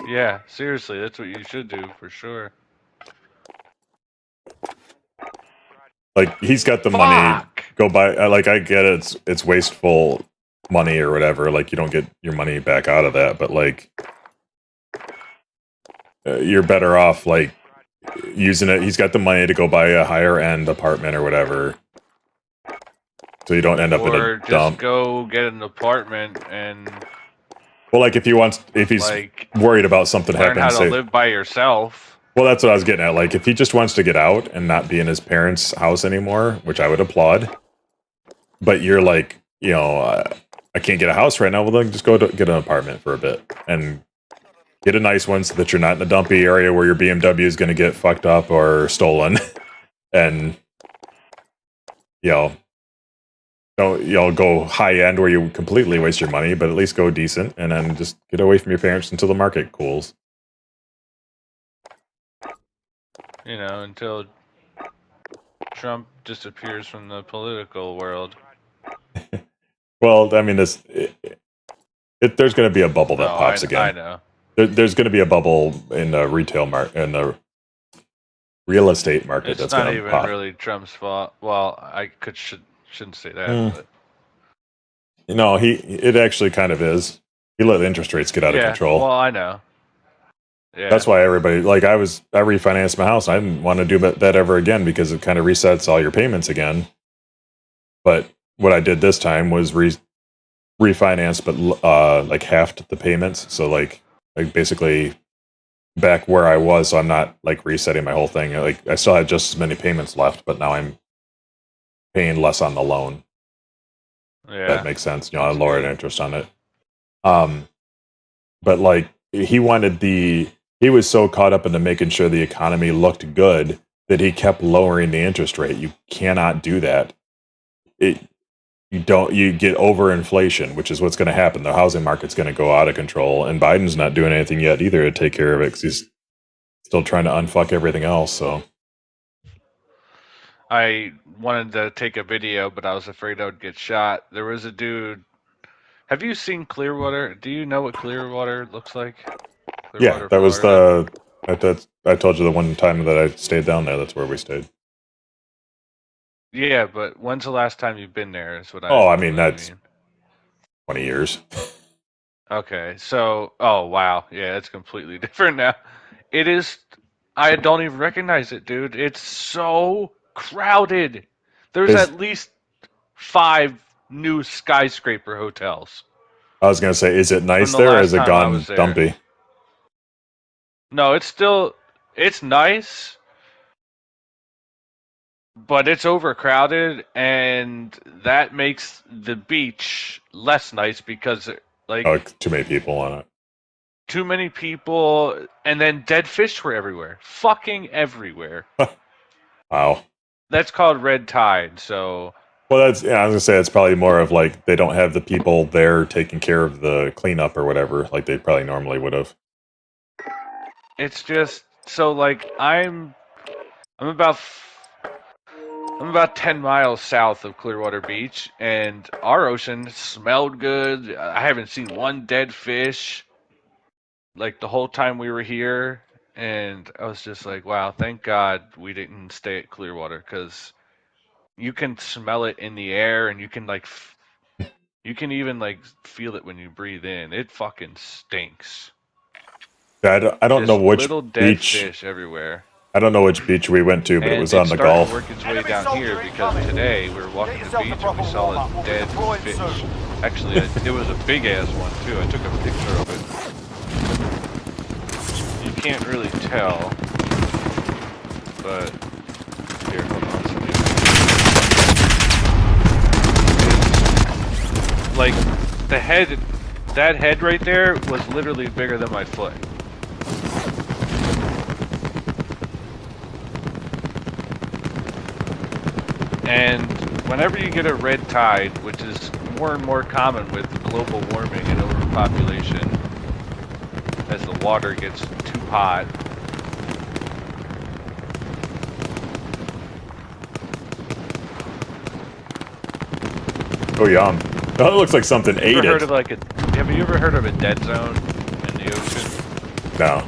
Yeah, seriously, that's what you should do for sure. Like, he's got the money. Fuck! Go buy. Like, I get it. It's wasteful money or whatever. Like, you don't get your money back out of that. But like, you're better off like using it. He's got the money to go buy a higher end apartment or whatever, so you don't end up in a Or just dump. go get an apartment and Well, like if he's like worried about something learn how happening, to live by yourself. well, that's what I was getting at. Like, if he just wants to get out and not be in his parents' house anymore, which I would applaud, but you're like, I can't get a house right now. Well, then just go to get an apartment for a bit and get a nice one so that you're not in the dumpy area where your BMW is going to get fucked up or stolen. And, don't go high end where you completely waste your money, but at least go decent and then just get away from your parents until the market cools. Until Trump disappears from the political world. Well, I mean, there's going to be a bubble that pops again. I know. There's going to be a bubble in the retail market, in the real estate market. It's that's not going to even pop. really Trump's fault. Well, I shouldn't say that. But. It actually kind of is. He let interest rates get out of control. Well, I know. Yeah. That's why everybody, like, I refinanced my house. I didn't want to do that ever again because it kind of resets all your payments again. But what I did this time was refinance, but like halved the payments. So like basically back where I was. So I'm not like resetting my whole thing. Like, I still had just as many payments left, but now I'm paying less on the loan. Yeah, that makes sense. I lowered interest on it. But like he was so caught up into making sure the economy looked good that he kept lowering the interest rate. You cannot do that. You get overinflation, which is what's going to happen. The housing market's going to go out of control, and Biden's not doing anything yet either to take care of it because he's still trying to unfuck everything else. So I wanted to take a video, but I was afraid I would get shot. There was a dude. Have you seen Clearwater? Do you know what Clearwater looks like? Clearwater, that was I told you the one time that I stayed down there. That's where we stayed. Yeah, but when's the last time you've been there? Is what I. Oh, I mean that's 20 years. Okay, so wow, yeah, it's completely different now. It is. I don't even recognize it, dude. It's so crowded. There's at least 5 new skyscraper hotels. I was gonna say, is it nice there, or is it gone dumpy? No, it's nice, but it's overcrowded, and that makes the beach less nice because too many people on it. Too many people, and then dead fish were everywhere. Fucking everywhere. Wow. That's called red tide, so... Well, I was going to say it's probably more of like they don't have the people there taking care of the cleanup or whatever, like they probably normally would have. It's just... So, like, I'm about 10 miles south of Clearwater Beach, and our ocean smelled good. I haven't seen one dead fish, like, the whole time we were here. And I was just like, wow, thank God we didn't stay at Clearwater, because you can smell it in the air, and you can, like, you can even, like, feel it when you breathe in. It fucking stinks. Yeah, I don't know which little dead beach. Fish everywhere. I don't know which beach we went to, but it was on the Gulf. To work its way down here because today we were walking the beach and we saw a dead fish. Actually, it was a big ass one too. I took a picture of it. You can't really tell, but here, hold on. Like the head, that head right there was literally bigger than my foot. And whenever you get a red tide, which is more and more common with global warming and overpopulation, as the water gets too hot, oh, yum. Oh, it looks like something ate it. Have you ever heard of a dead zone in the ocean? No.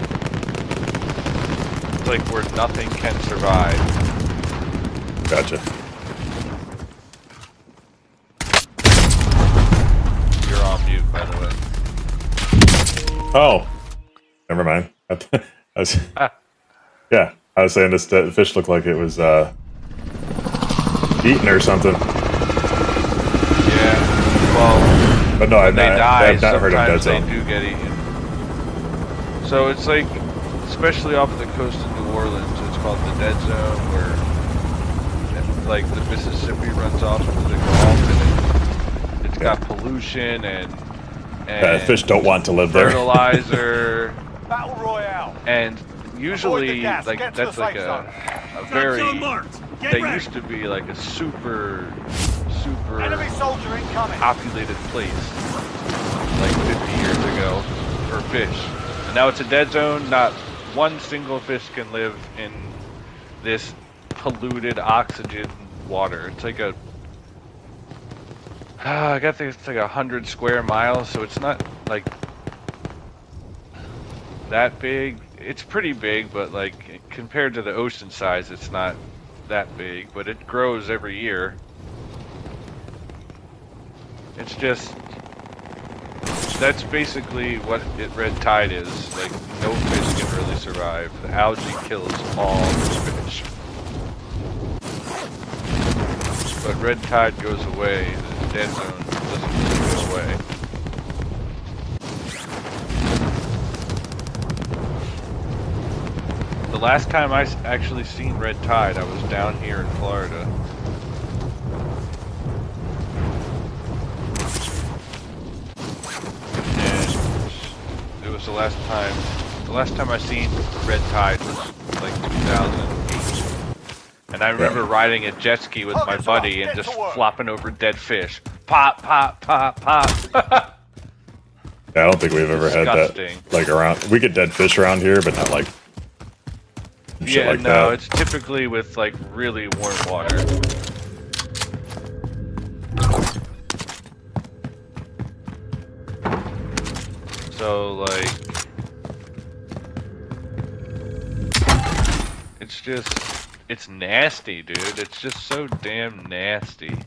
It's like where nothing can survive. Gotcha. You're on mute, by the way. Oh, never mind. I was, Ah, yeah, I was saying this fish looked like it was eaten or something. yeah. Well, But no, when they die, I've not heard of Dead sometimes they Zone. do get eaten. So it's like, especially off the coast of New Orleans, it's called the Dead Zone, where like the Mississippi runs off into the Gulf, and it's got pollution and Fish don't want to live there. fertilizer, Battle Royale. and usually gas. like Get to that's the like safe a zone. very. Get They ready. used to be like a super Enemy soldier incoming. populated place like 50 years ago for fish. And now it's a dead zone. Not one single fish can live in this polluted oxygen water. It's like a I got think it's like 100 square miles, so it's not like that big. It's pretty big, but like compared to the ocean size, it's not that big, but it grows every year. It's just, that's basically what red tide is. Like, no fish can really survive. The algae kills all the fish. But red tide goes away, the dead zone doesn't really go away. The last time I actually seen red tide, I was down here in Florida. It was the last time I seen red tide was like 2008. And I remember riding a jet ski with my buddy and just flopping over dead fish. Pop, pop, pop, pop. Yeah, I don't think we've ever had that like around. We get dead fish around here, but not like shit like that. It's typically with like really warm water. So like, it's nasty, dude. It's just so damn nasty.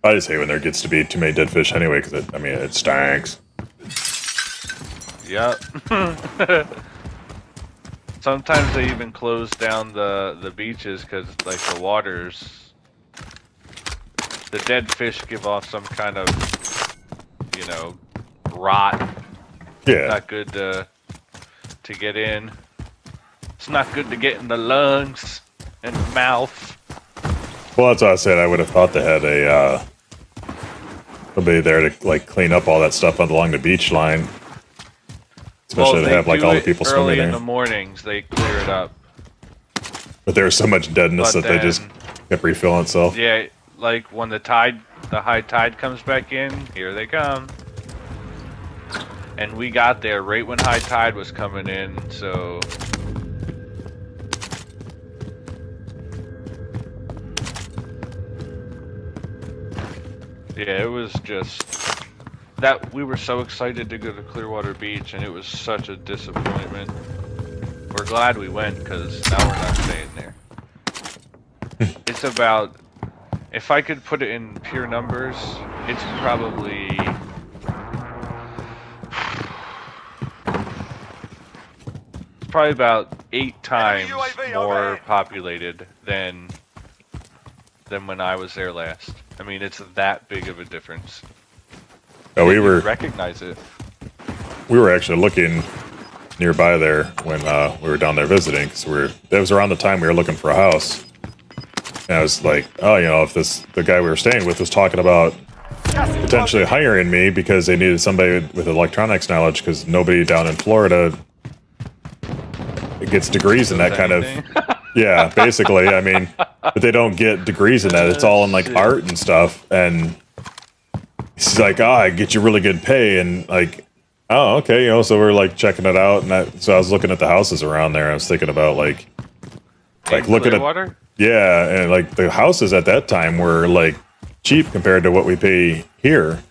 I just hate when there gets to be too many dead fish anyway, because it stinks. Yep. Sometimes they even close down the beaches because like the dead fish give off some kind of, rot. Yeah. Not good to get in. It's not good to get in the lungs and the mouth. Well, that's what I said. I would have thought they had somebody there to like clean up all that stuff along the beach line. Especially to have like all the people swimming early there. in the mornings, they clear it up. But there was so much deadness that they just kept refilling itself. Yeah, like when the high tide comes back in, here they come. And we got there right when high tide was coming in, so yeah, it was just that we were so excited to go to Clearwater Beach, and it was such a disappointment. We're glad we went because now we're not staying there. It's about, if I could put it in pure numbers, it's probably about 8 times more populated than when I was there last. I mean, it's that big of a difference. Oh, we were recognize it. We were actually looking nearby there when we were down there visiting, because that was around the time we were looking for a house. And I was like, oh, if the guy we were staying with was talking about potentially hiring me because they needed somebody with electronics knowledge, because nobody down in Florida gets degrees in that kind of. Yeah, basically. I mean, but they don't get degrees in that. It's all in like art and stuff. And he's like, I get you really good pay. And like, oh, okay. So we're like checking it out. And so I was looking at the houses around there. I was thinking about like looking at, yeah. And like the houses at that time were like cheap compared to what we pay here.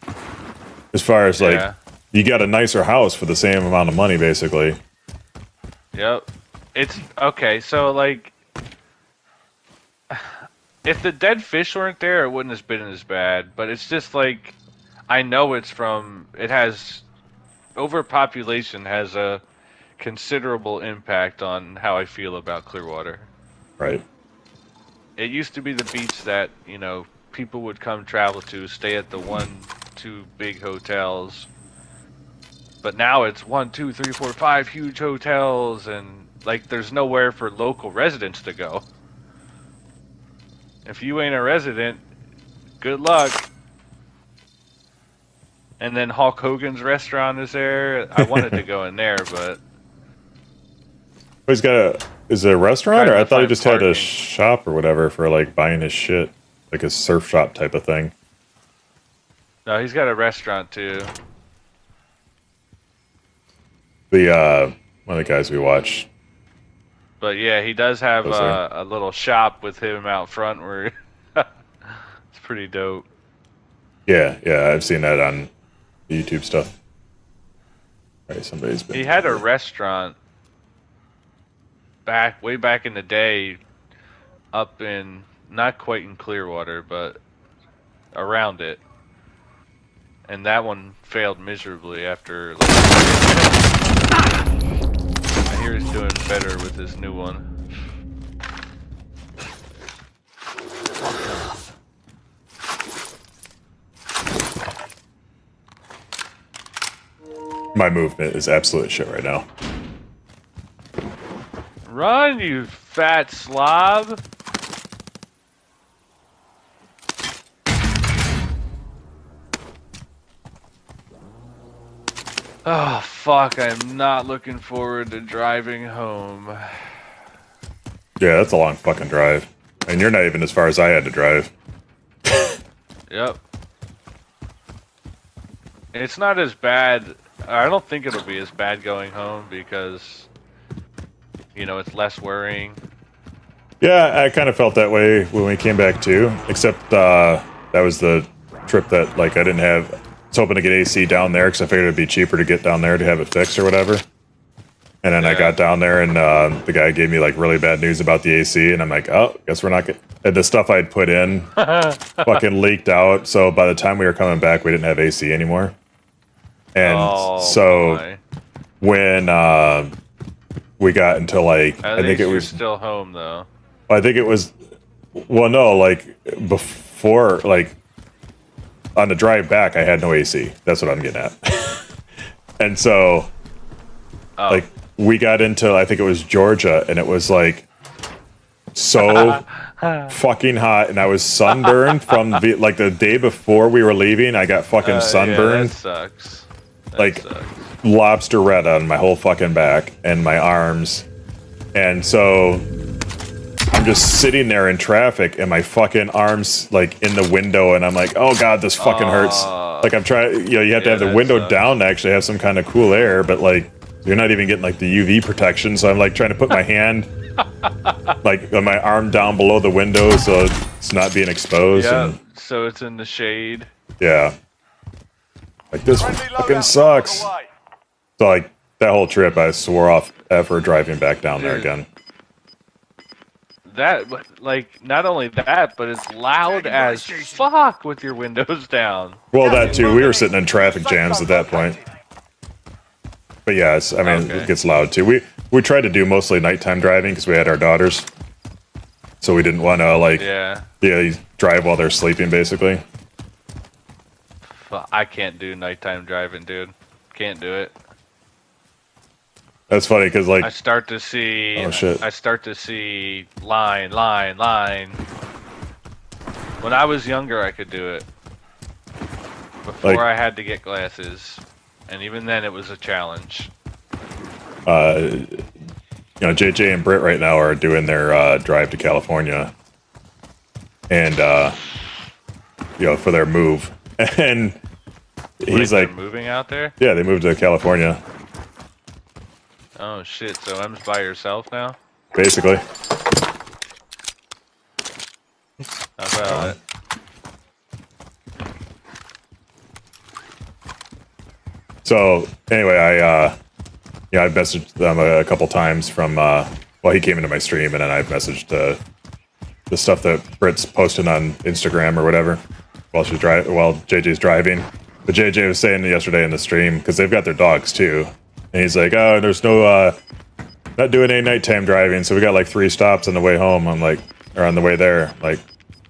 As far as like you got a nicer house for the same amount of money, basically. Yep. It's okay. So like, if the dead fish weren't there, it wouldn't have been as bad. But it's just like, I know it's from. It has overpopulation has a considerable impact on how I feel about Clearwater. Right. It used to be the beach that, you know, people would come travel to, stay at the 1-2 big hotels. But now it's 1, 2, 3, 4, 5 huge hotels, and like there's nowhere for local residents to go. If you ain't a resident, good luck. And then Hulk Hogan's restaurant is there. I wanted to go in there, but He's got a. Is it a restaurant, Trying or I to thought he find just had a parking. shop or whatever for like buying his shit, like a surf shop type of thing. no, he's got a restaurant too. The one of the guys we watched. But yeah, he does have Was there? a little shop with him out front where it's pretty dope. Yeah, yeah, I've seen that on YouTube stuff. Right, somebody's been. He had a restaurant way back in the day, up in not quite in Clearwater, but around it, and that one failed miserably after. Like, I hear he's doing better with his new one. My movement is absolute shit right now. Run, you fat slob! Oh, fuck, I'm not looking forward to driving home. Yeah, that's a long fucking drive. And you're not even as far as I had to drive. Yep. It's not as bad. I don't think it'll be as bad going home because, you know, it's less worrying. Yeah, I kind of felt that way when we came back too. Except that was the trip that like I didn't have. I was hoping to get AC down there because I figured it'd be cheaper to get down there to have it fixed or whatever. And then I Yeah. got down there and the guy gave me like really bad news about the AC, and I'm like, oh, guess we're not. And the stuff I'd put in fucking leaked out. So by the time we were coming back, we didn't have AC anymore. And Oh, so my. when we got into like At I think least it you're was. still home though. I think it was, well, no, like before, like on the drive back, I had no AC. That's what I'm getting at. And so, Oh. like, we got into, I think it was Georgia, and it was like so fucking hot, and I was sunburned from like the day before we were leaving. I got fucking sunburned, Yeah, that sucks. That like sucks. lobster red on my whole fucking back and my arms, and so. I'm just sitting there in traffic and my fucking arms like in the window and I'm like, oh god, this fucking hurts. Like I'm trying, you know, you have to have the that window sucks. down to actually have some kind of cool air, but like you're not even getting like the UV protection. So I'm like trying to put my hand like on my arm down below the window so it's not being exposed. Yeah, And so it's in the shade. yeah, like this Friendly fucking loadout sucks. on the way. So like that whole trip, I swore off ever driving back down there Dude. again. That, like, not only that, but it's loud as fuck with your windows down. Well, that too. We were sitting in traffic jams at that point. But yeah, I mean, Okay. it gets loud too. We tried to do mostly nighttime driving because we had our daughters, so we didn't want to like Yeah. drive while they're sleeping, basically. Well, I can't do nighttime driving, dude. Can't do it. That's funny because like I start to see. Oh, shit. I start to see line. When I was younger, I could do it. Before Like- I had to get glasses, and even then, it was a challenge. you know, JJ and Britt right now are doing their drive to California, and you know, for their move, and he's They're like, moving out there. yeah, they moved to California, Oh shit! So Em's by herself now. basically. How about it? So anyway, I messaged them a couple times from well, he came into my stream, and then I messaged the stuff that Britt's posted on Instagram or whatever while JJ's driving. But JJ was saying yesterday in the stream, because they've got their dogs too, and he's like, "Oh, there's no not doing any nighttime driving, so we got like 3 stops on the way home." I'm like, or on the way there, like,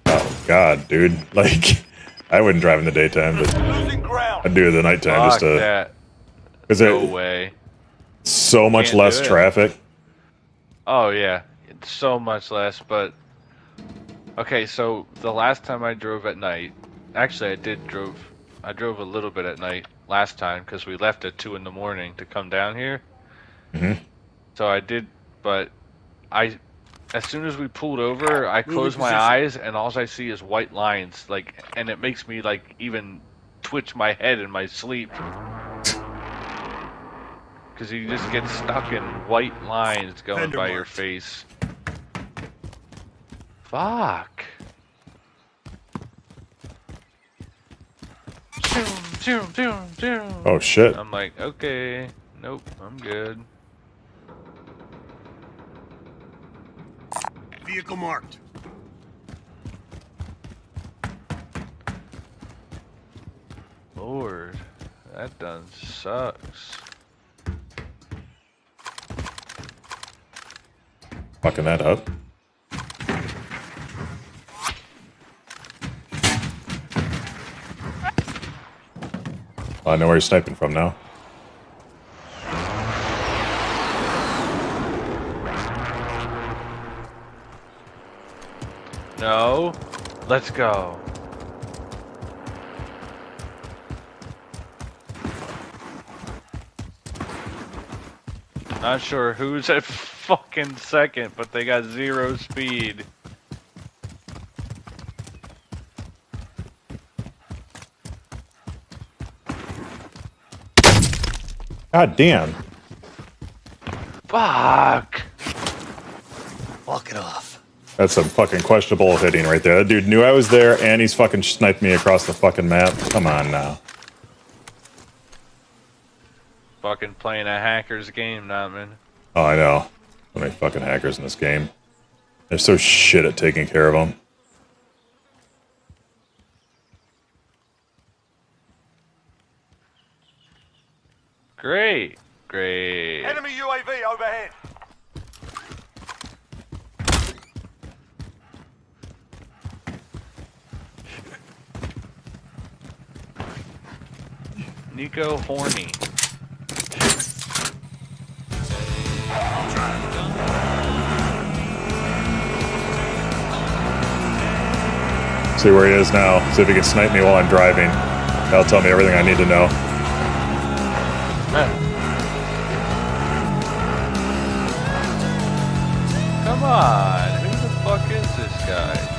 oh god, dude, like, I wouldn't drive in the daytime, but Losing ground. I'd do it the nighttime Fuck just to. that. Because No way. so much Can't less do it. traffic. Oh yeah, it's so much less. But okay, so the last time I drove at night, actually I drove a little bit at night last time because we left at 2 in the morning to come down here. Mm-hmm. So I did, but as soon as we pulled over, I close my eyes and all I see is white lines, like, and it makes me like even twitch my head in my sleep. Because you just get stuck in white lines going by your face. Fuck. Oh shit. I'm like, okay, nope, I'm good. Vehicle marked. Lord, that done sucks. Fucking that up. I know where you're sniping from now. No, let's go. Not sure who's at fucking second, but they got 0 speed. God damn. Fuck. Walk it off. That's some fucking questionable hitting right there. That dude knew I was there, and he's fucking sniped me across the fucking map. Come on now. Fucking playing a hacker's game now, man. Oh, I know. So many fucking hackers in this game. They're so shit at taking care of them. Great. Great. Enemy UAV overhead. Nico horny. See where he is now. See if he can snipe me while I'm driving. That'll tell me everything I need to know. Come on, who the fuck is this guy?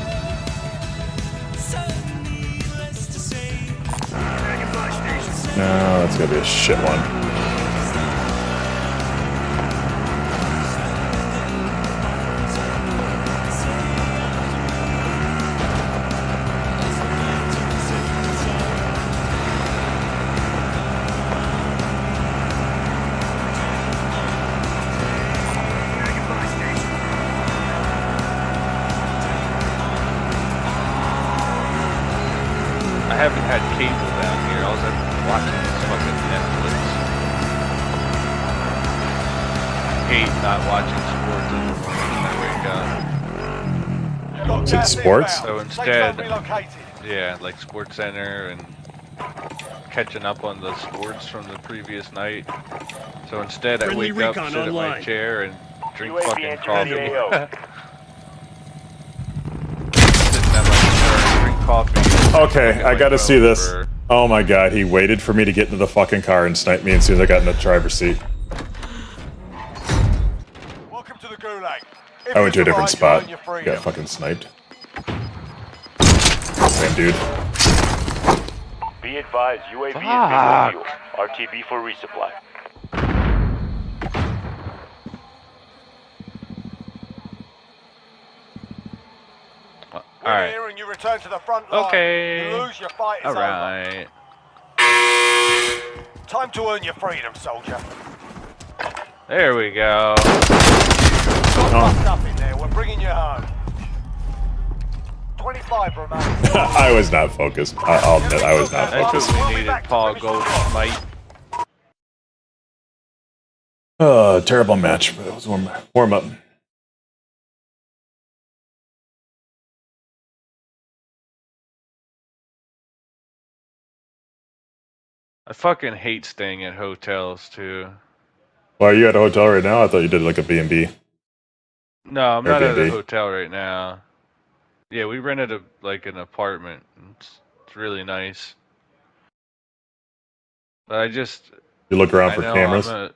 No, that's gonna be a shit one. I haven't had cable down here. I was watching this fucking Netflix. I hate not watching sports in the morning when I wake up. Got Is it gas sports? inbound. So Safe instead- zone relocated. Yeah, like Sports Center and catching up on the sports from the previous night. So instead, I Friendly wake up, recon sit at my online. chair, and drink UAV fucking entering coffee. the AO. Sitting at my chair, drink coffee. Okay, Look at I my gotta phone see this. for- Oh my god, he waited for me to get into the fucking car and sniped me as soon as I got in the driver's seat. Welcome to the Gulag. If I went to you a different survive, spot. you earn your Got freedom. fucking sniped. Same dude. Be advised, UAV is Fuck. bingo fuel. RTB for resupply. We're Alright. here and you return to the front line. Okay. You lose, your fight is over. Alright. Time to earn your freedom, soldier. There we go. Fucked up in there. We're bringing you home. 25 remain. I was not focused. I'll admit I was not That's focused. what we needed, Paul Goldsmith. Terrible match, but it was warm up. I fucking hate staying at hotels too. Well, are you at a hotel right now? I thought you did like a B&B. No, I'm not at a Airbnb. hotel right now. Yeah, we rented an apartment. It's really nice. But You look around I for know cameras.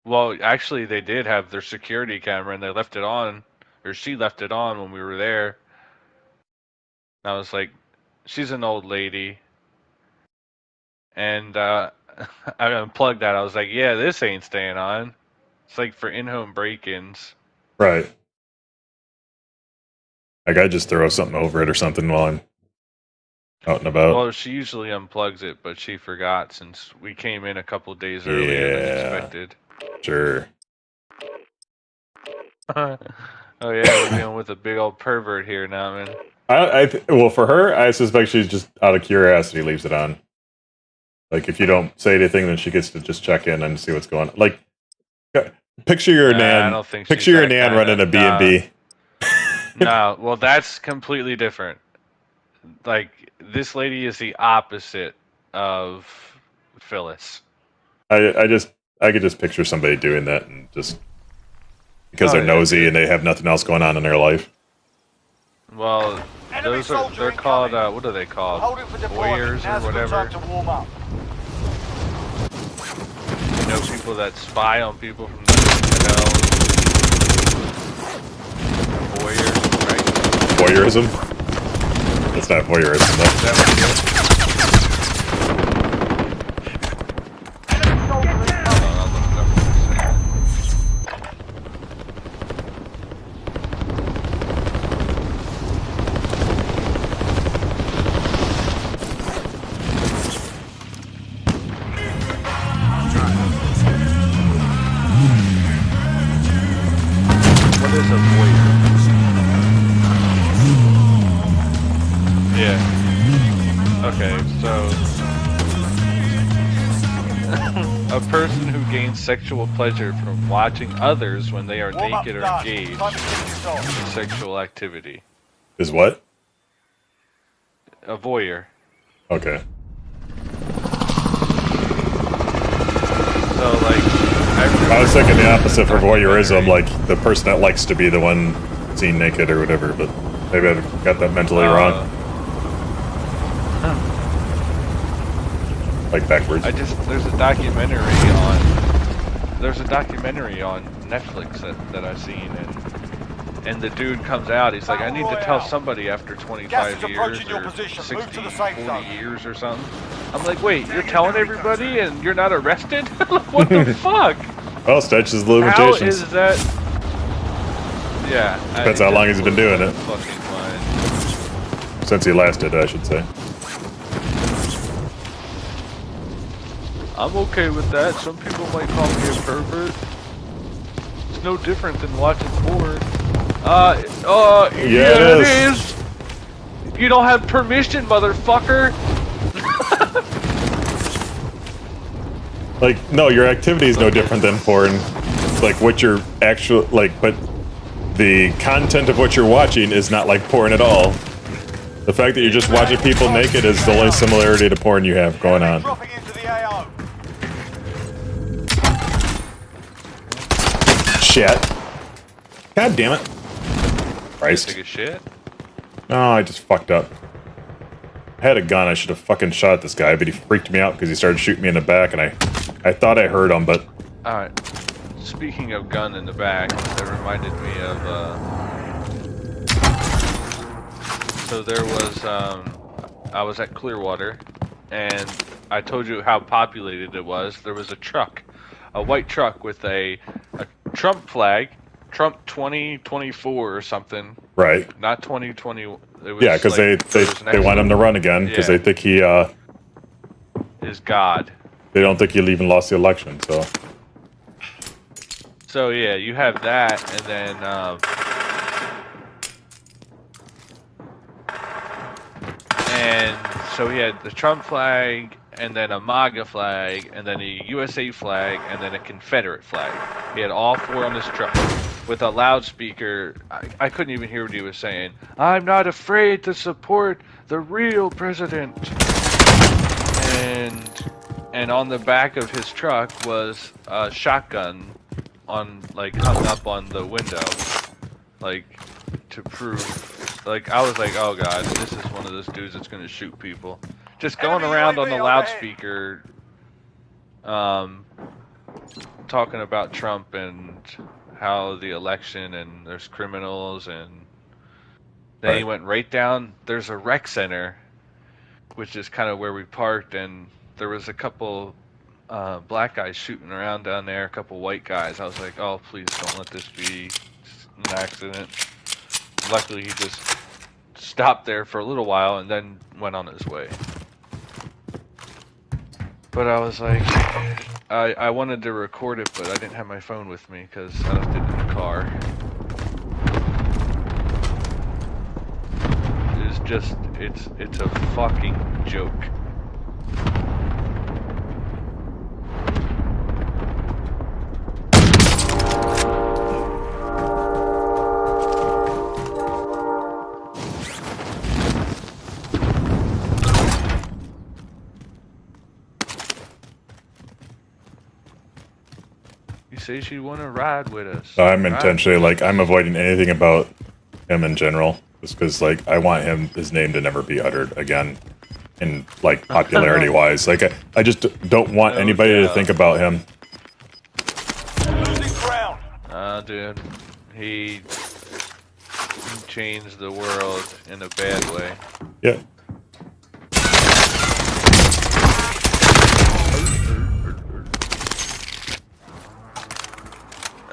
well, actually they did have their security camera and they left it on, or she left it on when we were there. And I was like, she's an old lady. And I unplugged that. I was like, yeah, this ain't staying on. It's like for in-home break-ins. Right. Like I just throw something over it or something while I'm out and about. Well, she usually unplugs it, but she forgot since we came in a couple days earlier than expected. Sure. Oh yeah, we're dealing with a big old pervert here now, man. Well, for her, I suspect she's just out of curiosity leaves it on. Like if you don't say anything, then she gets to just check in and see what's going on. Like picture your nan. I don't think Picture she's your that nan kinda- running a B&B. No, well, that's completely different. Like this lady is the opposite of Phyllis. I could just picture somebody doing that and just because Oh, they're yeah, nosy dude. and they have nothing else going on in their life. Well, they're called what are they called? Holding for deployment. Warriors or Now's a good whatever. time to warm up. You know, people that spy on people from the Warriors, right? Voyeurism? That's not voyeurism, Is though. that what it is? Enemy soldier incoming. I'll look it up in a second. What is a voyeur? Yeah. Okay, so a person who gains sexual pleasure from watching others when they are Warm up naked or done. engaged Time to kick this off. in sexual activity. Is what? A voyeur. Okay. So, like, I was thinking the opposite for voyeurism, like the person that likes to be the one seen naked or whatever, but maybe I got that mentally wrong. Like backwards. There's a documentary on Netflix that I've seen, and the dude comes out, he's like, I need to tell somebody after 25 Gas is years approaching your or position. 60, Move to the safe 40 zone. years or something. I'm like, wait, you're telling everybody and you're not arrested? What the fuck? Well, statutes of How limitations. is that? Yeah. Depends how long he's been doing it. Fucking fine. Since he lasted, I should say. I'm okay with that. Some people might call me a pervert. It's no different than watching porn. Yeah, it is. You don't have permission, motherfucker. Like, no, your activity is no different than porn. Like, what you're actual, like, but the content of what you're watching is not like porn at all. The fact that you're just watching people naked is the only similarity to porn you have going Enemy on. dropping into the AO. Shit. God damn it. Christ. Take a shit. Oh, I just fucked up. I had a gun, I should have fucking shot this guy, but he freaked me out because he started shooting me in the back, and I thought I heard him, but... Alright. Speaking of gun in the back, that reminded me of, so there was, I was at Clearwater, and I told you how populated it was. There was a truck, a white truck with a Trump flag, Trump 2024 or something. Right. Not 2020. It was Yeah, because like, they want him to run again, because they think he is God. They don't think you even lost the election, so. So yeah, you have that, and then so he had the Trump flag, and then a MAGA flag, and then a USA flag, and then a Confederate flag. He had all four on his truck with a loudspeaker. I couldn't even hear what he was saying. I'm not afraid to support the real president. And on the back of his truck was a shotgun hung up on the window, like, to prove, like, I was like, oh god, this is one of those dudes that's gonna shoot people. Just going around on the loudspeaker, talking about Trump and how the election and there's criminals, and then he went right down, there's a rec center, which is kind of where we parked, and there was a couple black guys shooting around down there, a couple white guys. I was like, oh, please don't let this be an accident. Luckily, he just stopped there for a little while and then went on his way. But I was like, I wanted to record it, but I didn't have my phone with me because I left it in the car. It's just, it's a fucking joke. You say she want to ride with us. I'm intentionally, like, I'm avoiding anything about him in general. Just because, like, I want his name to never be uttered again. In, like, popularity-wise. Like, I just don't want anybody to think about him. Losing ground. Dude. He changed the world in a bad way. Yeah.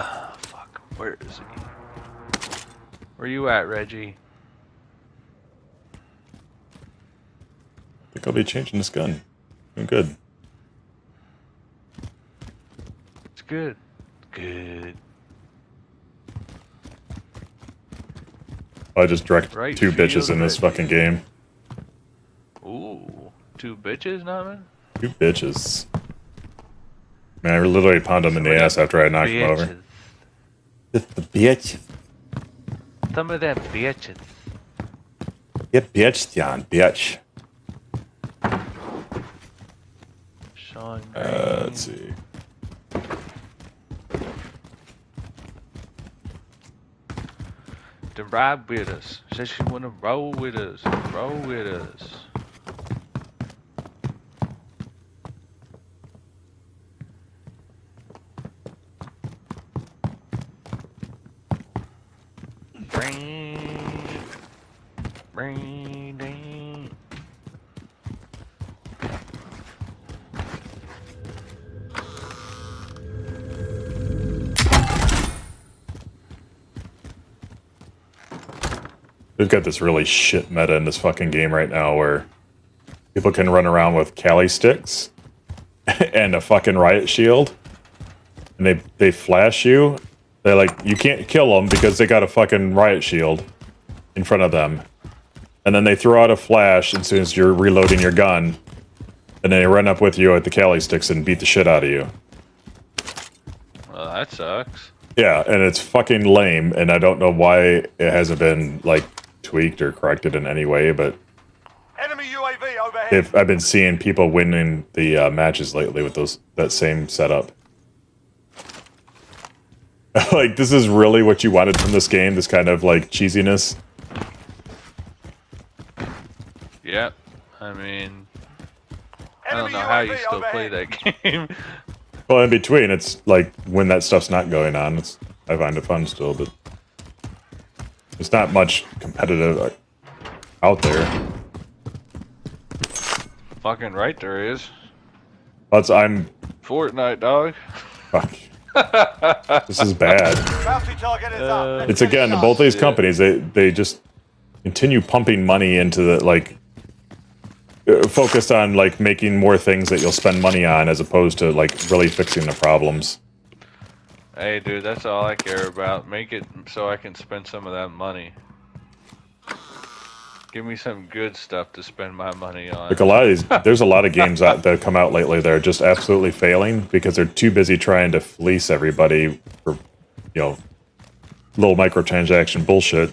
Oh, fuck. Where is he? Where you at, Reggie? I think I'll be changing this gun. Doing good. It's good. Good. I just direct Right two bitches field, in this fucking game. Ooh. Two bitches, man? Two bitches. Man, I literally pound him in the ass after I knocked him over. It's the bitch. Some of them bitches. Get bitched, John, bitch. Sean Let's see. To ride with us. Says she wanna roll with us. Roll with us. Brain. We've got this really shit meta in this fucking game right now where people can run around with Cali sticks and a fucking riot shield, and they flash you. They're like, you can't kill them because they got a fucking riot shield in front of them. And then they throw out a flash as soon as you're reloading your gun, and then they run up with you with the Cali sticks and beat the shit out of you. Well, that sucks. Yeah, and it's fucking lame, and I don't know why it hasn't been, like, tweaked or corrected in any way, but Enemy UAV overhead. I've been seeing people winning the matches lately with that same setup. Like, this is really what you wanted from this game, this kind of, like, cheesiness? Yep. I mean, I don't know how you still play that game. Well, in between, it's like, when that stuff's not going on, I find it fun still, but there's not much competitive out there. Fucking right there is. I'm... Fortnite, dog. Fuck. This is bad. Bounty target is up. It's again, both these companies, they just continue pumping money into the, like... focused on like making more things that you'll spend money on as opposed to like really fixing the problems. Hey, dude, that's all I care about. Make it so I can spend some of that money. Give me some good stuff to spend my money on. Like a lot of these, there's a lot of games that have come out lately that are just absolutely failing because they're too busy trying to fleece everybody for, you know, little microtransaction bullshit.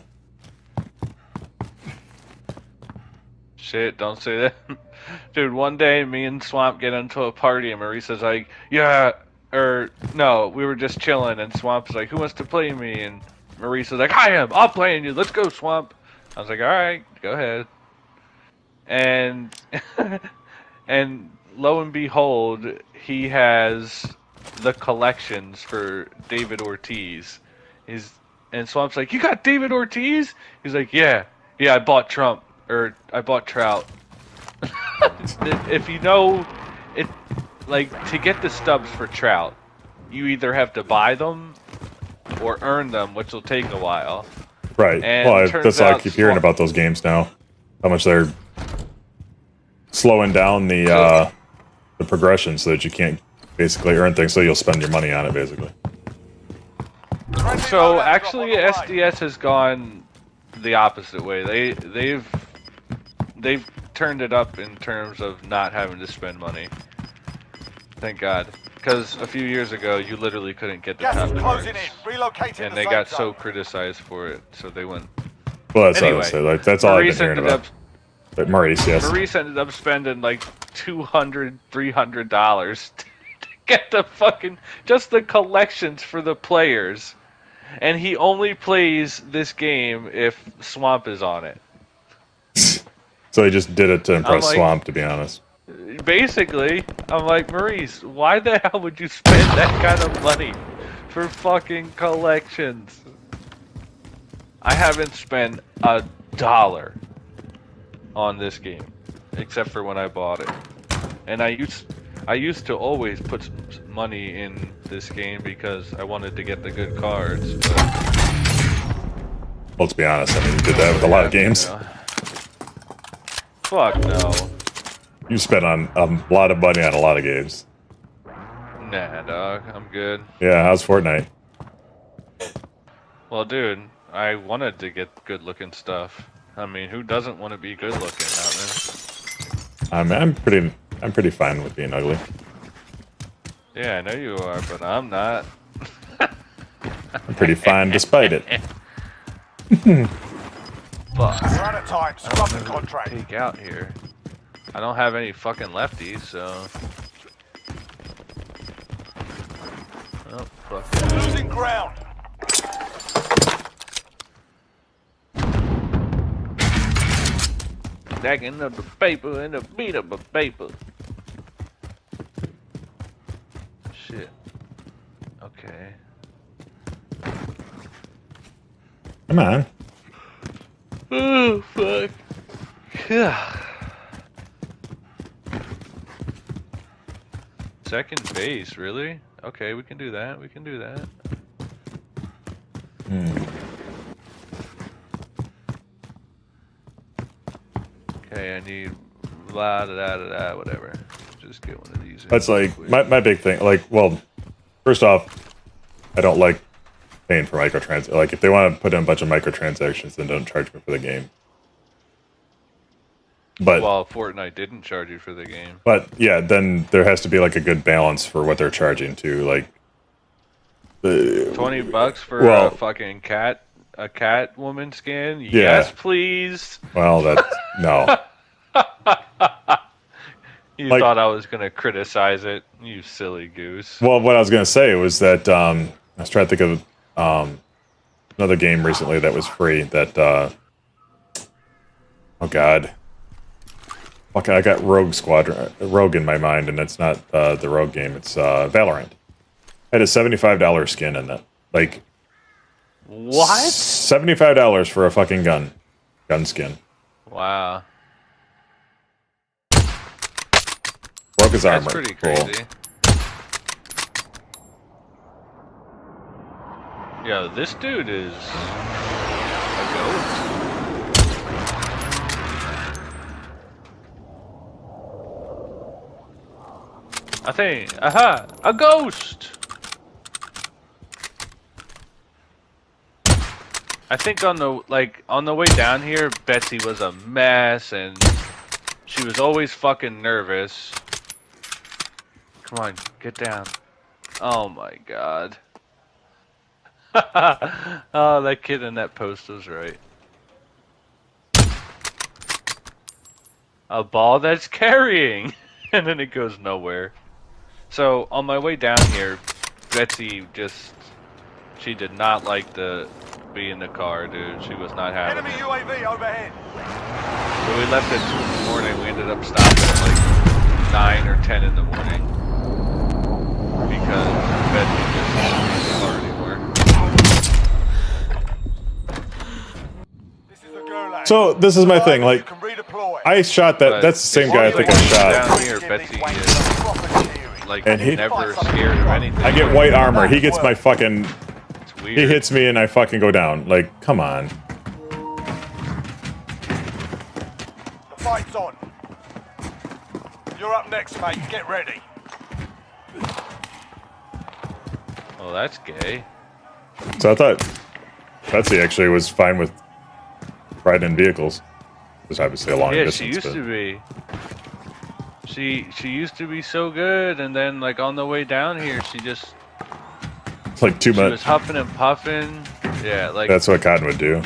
Shit, don't say that. Dude, one day me and Swamp get into a party and Marisa's like, yeah, or no, we were just chilling and Swamp's like, who wants to play me? And Marisa's like, I am, I'll play you, let's go, Swamp. I was like, alright, go ahead. And and lo and behold, he has the collections for David Ortiz. And Swamp's like, you got David Ortiz? He's like, yeah, I bought Trump. Or I bought Trout. If you know, it like to get the stubs for Trout, you either have to buy them or earn them, which will take a while. Right. And Well, that's all I keep hearing about those games now. How much they're slowing down the progression so that you can't basically earn things, so you'll spend your money on it basically. So actually, SDS has gone the opposite way. They've turned it up in terms of not having to spend money. Thank God. Because a few years ago, you literally couldn't get the top cards. And they got so criticized for it, so they went. Well, that's anyway, what I say. Like, that's all Maurice I've been hearing about. But Maurice, yes. Maurice ended up spending like $200, $300 to get the fucking just the collections for the players, and he only plays this game if Swamp is on it. So he just did it to impress like, Swamp, to be honest. Basically, I'm like, Maurice, why the hell would you spend that kind of money for fucking collections? I haven't spent $1 on this game, except for when I bought it. And I used to always put some money in this game because I wanted to get the good cards. But well, let's be honest, I mean, you did that with a lot of games. You know. Fuck no. You spent on a lot of money on a lot of games. Nah, dog, I'm good. Yeah, how's Fortnite? Well, dude, I wanted to get good-looking stuff. I mean, who doesn't want to be good-looking out there? I'm pretty fine with being ugly. Yeah, I know you are, but I'm not. I'm pretty fine despite it. Fuck. We're out of time. Scrub the contract. Take out here. I don't have any fucking lefties, so. Oh, fuck. Losing ground. Stacking up the paper and the beat up the paper. Shit. Okay. Come on. Oh, fuck. Second base, really? Okay, we can do that. We can do that. Okay, I need blah da da da da whatever. Just get one of these. That's like my big thing. Like, well, first off, I don't like paying for microtransactions. Like, if they want to put in a bunch of microtransactions, then don't charge me for the game. But well, Fortnite didn't charge you for the game. But yeah, then there has to be like a good balance for what they're charging too. Like, $20 for a fucking a cat woman skin? Yeah. Yes, please. Well, that no. You like, thought I was gonna criticize it, you silly goose. Well, what I was gonna say was that I was trying to think of another game recently that was free. That oh god, okay, I got Rogue in my mind, and it's not the Rogue game. It's Valorant. I had a $75 skin in it. Like, what? $75 for a fucking gun skin. Wow. Broke his armor. That's pretty crazy. Cool. Yo, this dude is a goat. I think, aha, a ghost! I think on the way down here, Betsy was a mess, and she was always fucking nervous. Come on, get down. Oh my god. Oh, that kid in that post was right. A ball that's carrying! And then it goes nowhere. So, on my way down here, Betsy she did not like to be in the car, dude. She was not having Enemy it. UAV overhead. So we left at 2 in the morning. We ended up stopping at like 9 or 10 in the morning. Because Betsy just didn't be in the car anymore. This is the Gulag. So this is my thing. You Like, can redeploy. I shot that. But That's the same it's guy I like think I shot. down here, Betsy is like And he- never scared of anything. I get white armor. He gets my fucking. It's weird. He hits me and I fucking go down. Like, come on. The fight's on. You're up next, mate. Get ready. Oh, that's gay. So I thought Betsy actually was fine with riding in vehicles. It was obviously a long Yeah, distance. she used but to be. She used to be so good, and then like on the way down here, she it's like too was much. huffing and puffing. Yeah, like That's what Cotton would do.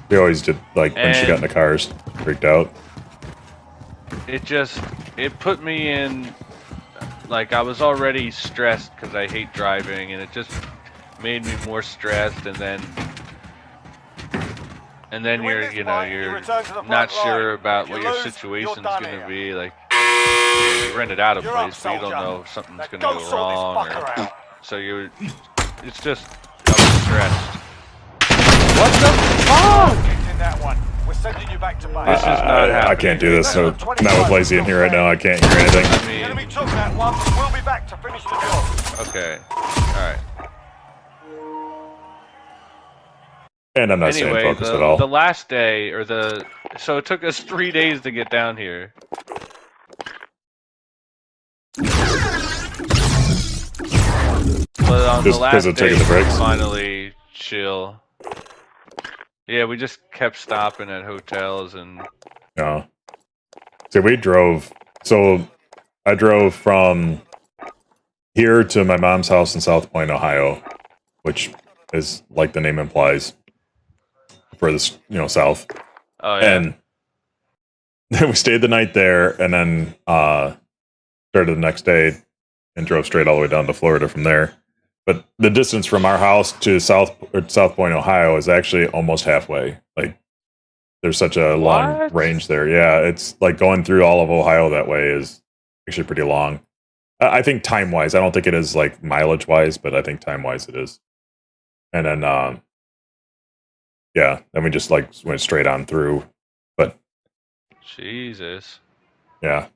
He always did, like, when she got in the cars, freaked out. it put me in. Like I was already stressed because I hate driving, and it just made me more stressed, and then You win this you're fight, you you're return to the not front sure line. about If what you your lose, you're situation's done gonna here. be. Like you rented out a You're up, place, but you don't soldier. know if something's Now gonna go go sort wrong, this or fucker out. so it's just I was stressed. What the fuck? Kicked in that one. We're sending you back to base. This is not I happening. can't do this. So now with Lazy in here right now, I can't hear anything. I The mean, enemy took that one. We'll be back to finish the job. okay, all right. And I'm not staying Anyway, focused at all. the last day, so it took us 3 days to get down here. But on Just the 'cause last of day, taking the breaks? we finally chill. Yeah, we just kept stopping at hotels and No. See, we drove. So I drove from here to my mom's house in South Point, Ohio, which is like the name implies, furthest, south. oh yeah, And then we stayed the night there, and then started the next day and drove straight all the way down to Florida from there. But the distance from our house to South Point, Ohio, is actually almost halfway. Like, there's such a long What? range there. Yeah, it's like going through all of Ohio that way is actually pretty long. I think time wise, I don't think it is like mileage wise, but I think time wise it is. And then, yeah, then we just like went straight on through. But Jesus. yeah.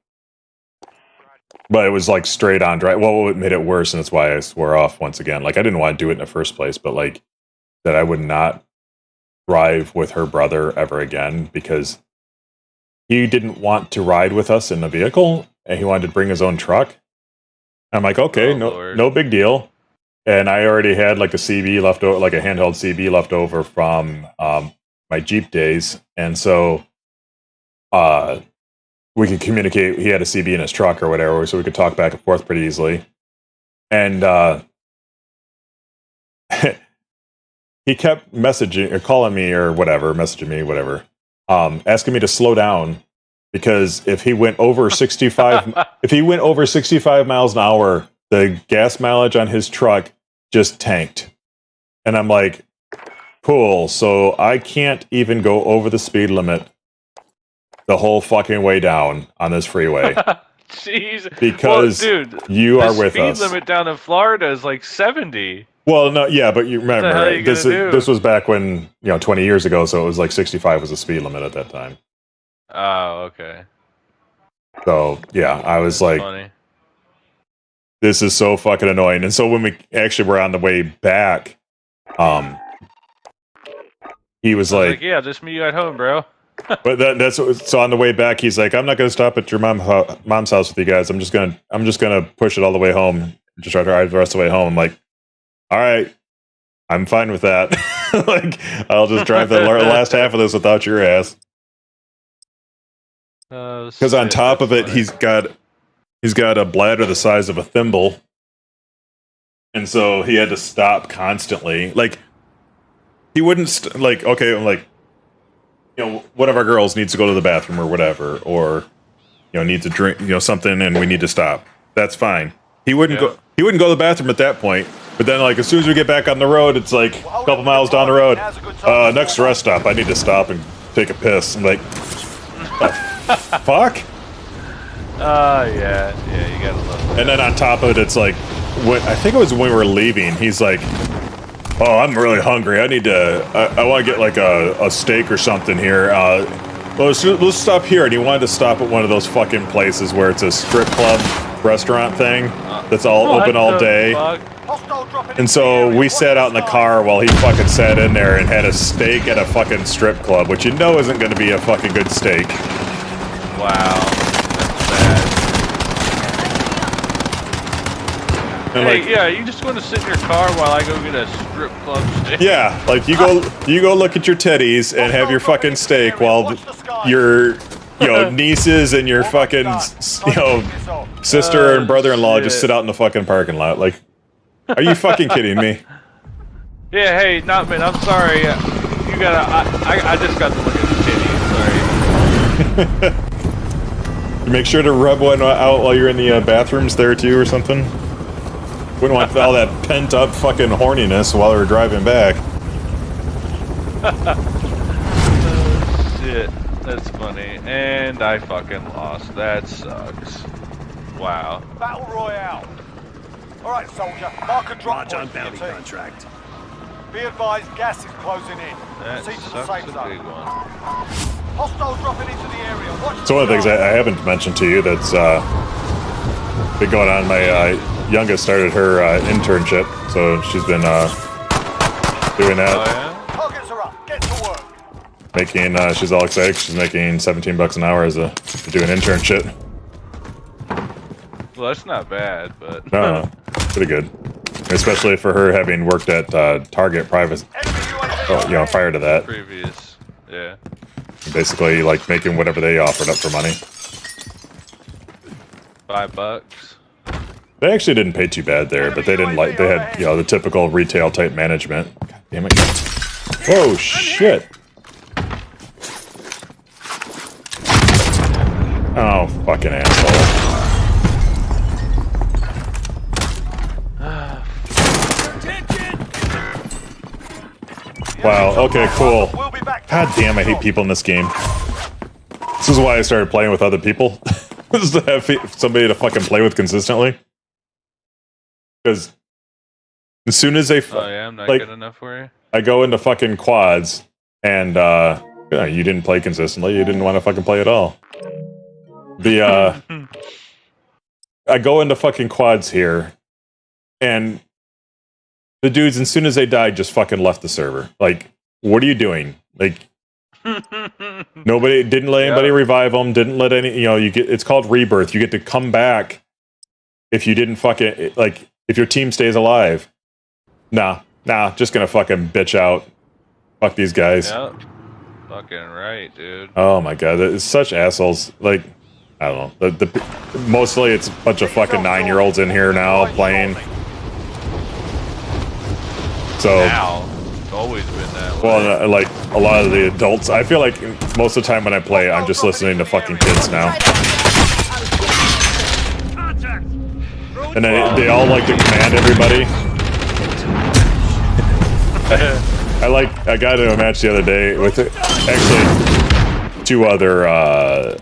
But it was like straight on drive. Well, it made it worse, and that's why I swore off once again. Like, I didn't want to do it in the first place, but like that I would not drive with her brother ever again because he didn't want to ride with us in the vehicle, and he wanted to bring his own truck. I'm like, okay, Oh, no, Lord. no big deal. And I already had like a CB left over, like a handheld CB left over from my Jeep days, and so we could communicate. He had a CB in his truck or whatever, so we could talk back and forth pretty easily. And he kept messaging or calling me or whatever, messaging me, whatever, asking me to slow down because if he went over 65, if he went over 65 miles an hour, the gas mileage on his truck just tanked. And I'm like, cool. So I can't even go over the speed limit the whole fucking way down on this freeway Jeez. because well, dude, you are the with speed us. limit down in Florida is like 70. Well, no, yeah, but you the hell remember are you this. gonna do? This was back when 20 years ago, so it was like 65 was the speed limit at that time. Oh, okay. So yeah, I was like, Funny. this is so fucking annoying. And so when we actually were on the way back, he was I was like, yeah, just meet you at home, bro. But that's so on the way back, he's like, "I'm not gonna stop at your mom's house with you guys. I'm just gonna push it all the way home. Just try to ride the rest of the way home." I'm like, "All right, I'm fine with that. Like, I'll just drive the last half of this without your ass." Because on top of it, he's got a bladder the size of a thimble, and so he had to stop constantly. Like, he wouldn't okay, I'm like, one of our girls needs to go to the bathroom or whatever, or needs a drink, something, and we need to stop. That's fine. He wouldn't go. He wouldn't go to the bathroom at that point. But then, like, as soon as we get back on the road, it's like a couple miles down the road. Next rest stop, I need to stop and take a piss. I'm like, fuck? Yeah, you gotta love that. And then on top of it, it's like, I think it was when we were leaving, he's like, "Oh, I'm really hungry. I need to, I want to get like a steak or something here. Let's stop here." And he wanted to stop at one of those fucking places where it's a strip club restaurant thing that's all open all day. And so we sat out in the car while he fucking sat in there and had a steak at a fucking strip club, which isn't going to be a fucking good steak. Wow, that's bad. And hey, yeah, you just want to sit in your car while I go get a strip club steak? Yeah, like you go look at your titties and have your fucking steak while your nieces and your fucking sister and brother-in-law just sit out in the fucking parking lot. Like, are you fucking kidding me? Yeah, hey, not man, I'm sorry. You gotta. I just got to look at the titties. Sorry. Make sure to rub one out while you're in the bathrooms there too, or something. Wouldn't want all that pent-up fucking horniness while we're driving back. Oh, shit, that's funny. And I fucking lost. That sucks. Wow. Battle Royale. All right, soldier. Mark a drop point for your team. contract. Be advised, gas is closing in. That Proceed to the sucks safe a zone. big one. Hostiles dropping into the area. Watch So one of the things I haven't mentioned to you that's been going on, my youngest started her internship, so she's been doing that. Oh, yeah? Targets are up. Get to work. Making, she's all excited. She's making $17 an hour to do an internship. Well, that's not bad, but... No, pretty good. Especially for her having worked at Target private, prior to that. Previous, yeah. Basically, like, making whatever they offered up for money. $5. They actually didn't pay too bad there, but they didn't like, they had, the typical retail type management. God damn it. Oh, shit. Oh, fucking asshole. Wow, okay, cool. God damn, I hate people in this game. This is why I started playing with other people. Just to have somebody to fucking play with consistently. Because as soon as they... Oh yeah, I'm not like, good enough for you? I go into fucking quads, and you didn't play consistently, you didn't want to fucking play at all. I go into fucking quads here, and the dudes, as soon as they died, just fucking left the server. Like, what are you doing? Like, nobody didn't let anybody revive them. Didn't let any. You get. It's called rebirth. You get to come back if you didn't fucking if your team stays alive. Nah. Just gonna fucking bitch out. Fuck these guys. Yep. Fucking right, dude. Oh my god, it's such assholes. Like, I don't know. Mostly it's a bunch of fucking 9-year-olds in here now playing. So, now, it's always been that way. well, like a lot of the adults, I feel like most of the time when I play, I'm just listening to fucking kids now. And they all like to command everybody. I got into a match the other day with actually 2 other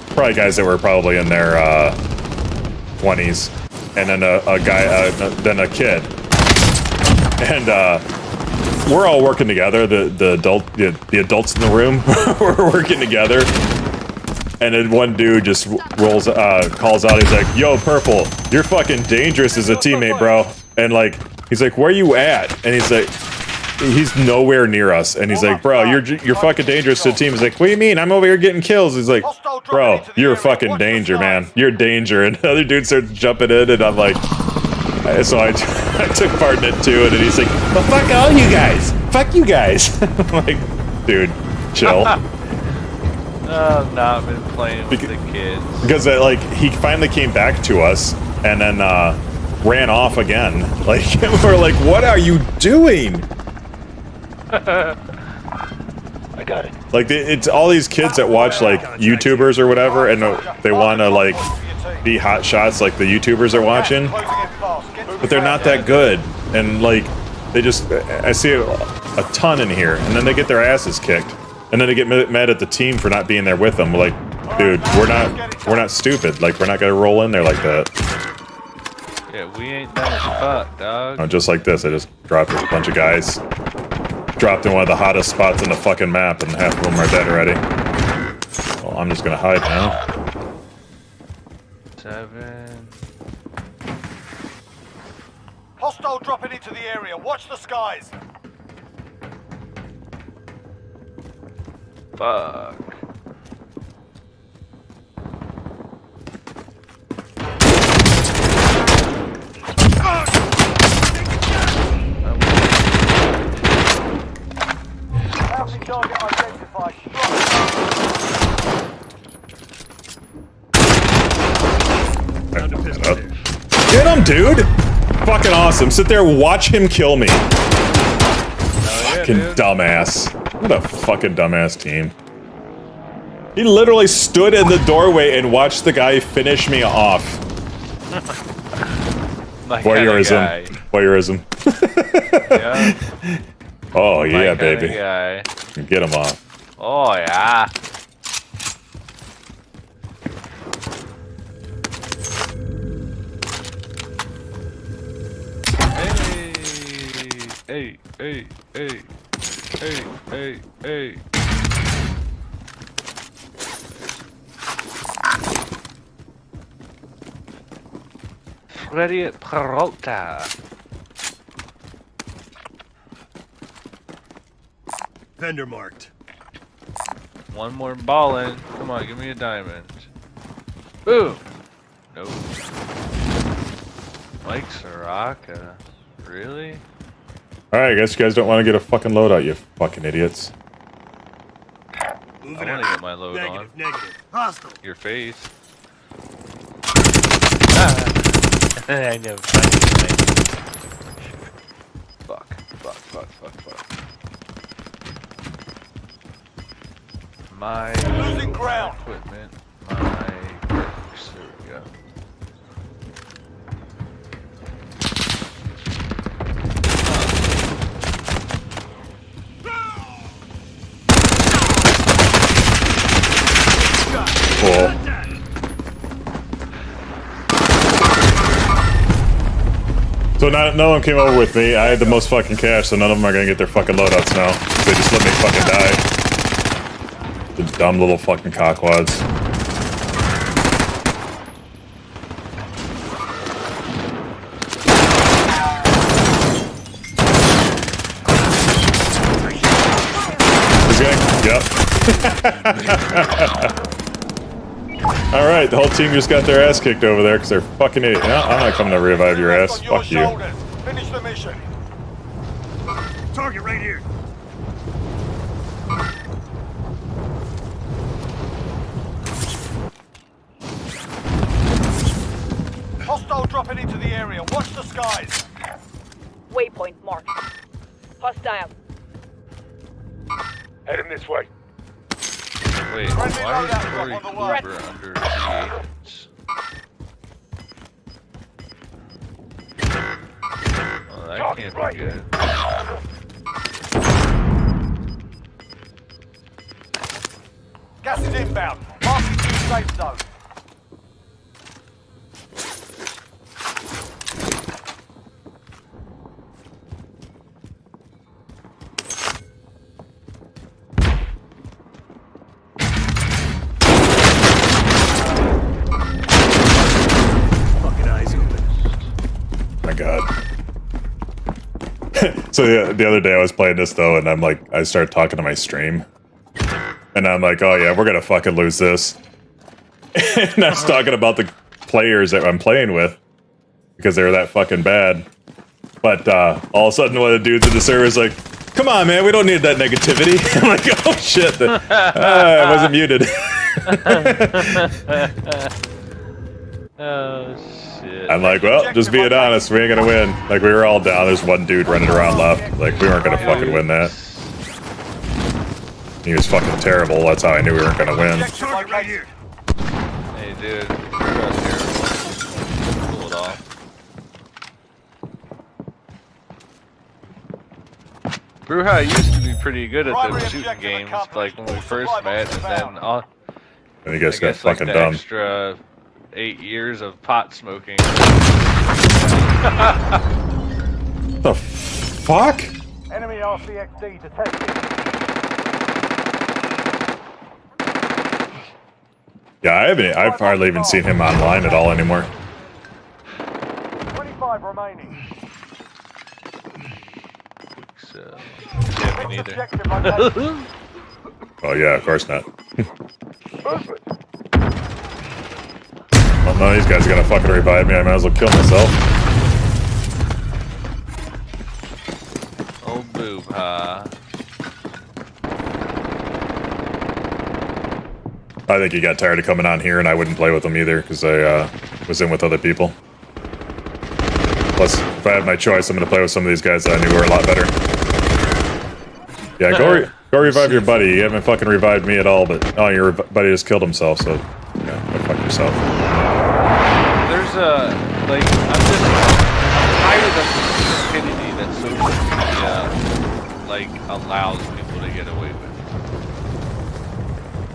probably guys that were probably in their 20s, and then a guy, then a kid. And we're all working together. The adults in the room we're working together. And then one dude just calls out. He's like, "Yo, Purple, you're fucking dangerous as a teammate, bro." And like, he's like, "Where you at?" And he's like, he's nowhere near us, and he's like, bro, you're fucking dangerous to the team. He's like, what do you mean? I'm over here getting kills. He's like, bro, you're a fucking danger, man. You're a danger. And the other dude starts jumping in, and I'm like, so I took part in it too, and then he's like, well, fuck all you guys. Fuck you guys. I'm like, dude, chill. I've not been playing with the kids. Because like he finally came back to us, and then ran off again. Like we're like, what are you doing? I got it. Like it's all these kids that watch like YouTubers or whatever, and they want to like be hot shots like the YouTubers are watching, but they're not that good. And like they just, I see a ton in here, and then they get their asses kicked, and then they get mad at the team for not being there with them. Like, dude, we're not stupid. Like we're not gonna roll in there like that. Yeah, we ain't done as fuck, dog. Oh, just like this, I just dropped a bunch of guys. Dropped in one of the hottest spots on the fucking map, and half of them are dead already. Well, I'm just gonna hide now. 7. Hostile dropping into the area. Watch the skies. Fuck. Target identified. Get him, dude! Fucking awesome. Sit there, watch him kill me. Fucking dumbass. What a fucking dumbass team. He literally stood in the doorway and watched the guy finish me off. Voyeurism. Voyeurism. Yeah. Oh yeah, baby. Guy. Get him off. Oh yeah. Hey, hey, hey, hey, hey, hey. Freddy Peralta. Vendor marked. One more ballin'. Come on, give me a diamond. Boom. Nope. Mike Soraka. Really? Alright, I guess you guys don't want to get a fucking loadout, you fucking idiots. I want to get my load on. Negative. Hostile. Your face. Ah. I know. Fuck. My Losing ground. equipment. My bricks. There we go. Cool. So no one came over with me. I had the most fucking cash, so none of them are gonna get their fucking loadouts now. They just let me fucking die. The dumb little fucking cockwads. He's gonna, yep. Alright, the whole team just got their ass kicked over there because they're fucking idiot. No, I'm not coming to revive your ass. Fuck you. Finish the mission. Target right here. Hostile dropping into the area. Watch the skies. Waypoint marked. Hostile. Heading this way. Wait, Friendly why loadout is Corey drop on the way. Cooper under G8? Oh, that can't be good. Gas is inbound. Marking new safe zone. Fucking eyes open. My god. So the other day I was playing this though, and I'm like, I started talking to my stream, and I'm like, oh yeah, we're gonna fucking lose this. And I was talking about the players that I'm playing with because they were that fucking bad. But all of a sudden, one of the dudes in the server is like, "Come on, man, we don't need that negativity." I'm like, "Oh shit, I wasn't muted." Oh shit. I'm like, well, just being honest, we ain't gonna win. Like, we were all down. There's one dude running around left. Like, we weren't gonna fucking win that. He was fucking terrible. That's how I knew we weren't gonna win. Target right here. Hey dude, you're terrible. Pull it off. Bruja used to be pretty good at those shooting games, like when we first met, and then And you guys I got guess like fucking the dumb. extra 8 years of pot smoking. The fuck? Enemy RCXD detected. Yeah, I've hardly even seen him online at all anymore. 25 remaining. So, yeah, me neither. Objective location. Oh yeah, of course not. Well, none of these guys are gonna fucking revive me. I might as well kill myself. Oh boob, huh? I think he got tired of coming on here, and I wouldn't play with him either because I was in with other people. Plus, if I had my choice, I'm gonna play with some of these guys that I knew were a lot better. Yeah, go revive your buddy. You haven't fucking revived me at all, but oh, your buddy just killed himself. So yeah, go fuck yourself. There's like, I'm just tired of the stupidity that social media, like, allows people to get away with.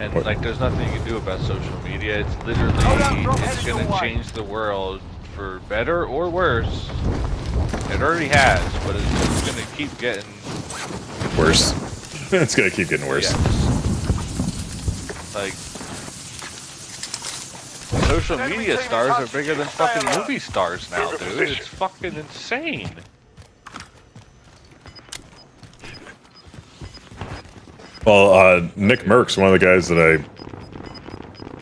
And, like, there's nothing you can do about social media. It's literally, it's gonna change the world for better or worse. It already has, but it's gonna keep getting Worse. It's gonna keep getting worse. Yeah. Like, social media stars are bigger than fucking movie stars now, dude. It's fucking insane. Well, Nick Merckx, one of the guys that I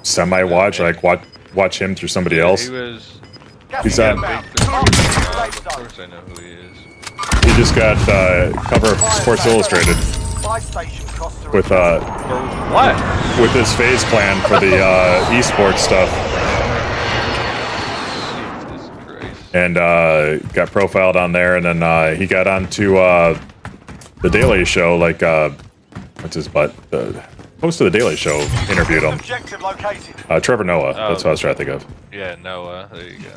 semi-watch, like watch him through somebody else. He was. He's on. Of course, I know who he is. He just got cover of Sports Illustrated with For what? with his phase plan for the esports stuff, Jesus Christ. and got profiled on there, and then he got onto the Daily Show, like what's his butt? The host of the Daily Show interviewed him. Objective located. Trevor Noah. That's what I was trying to think of. Yeah, Noah. There you go.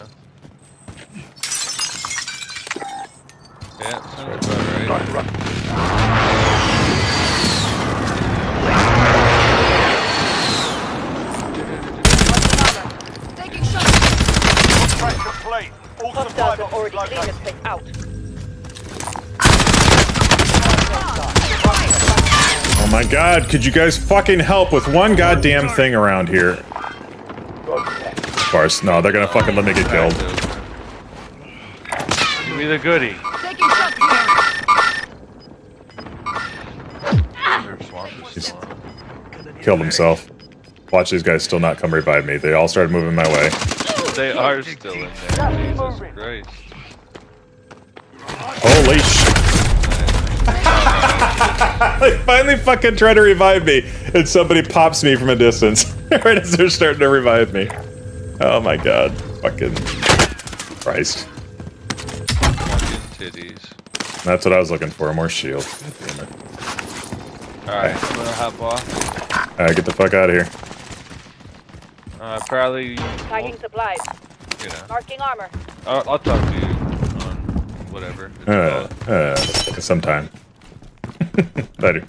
Yeah, sounds about right. Taking shots. Track complete. All Hostiles survivors are already located. clean this place out. Oh my god, could you guys fucking help with one goddamn thing around here? Of course, no, they're gonna fucking let me get killed. Give me the goodie. Taking shots. He's killed himself. Watch these guys still not come revive me. They all started moving my way. They are still in there. Jesus Christ. Holy shit. They finally fucking try to revive me, and somebody pops me from a distance right as they're starting to revive me. Oh my god. Fucking Christ. Fucking titties. That's what I was looking for, more shield. God damn it. Alright, I'm gonna hop off. Alright, get the fuck out of here. Probably, Tagging supplies. you know. Marking armor. I'll talk to you on whatever. Sometime. Later.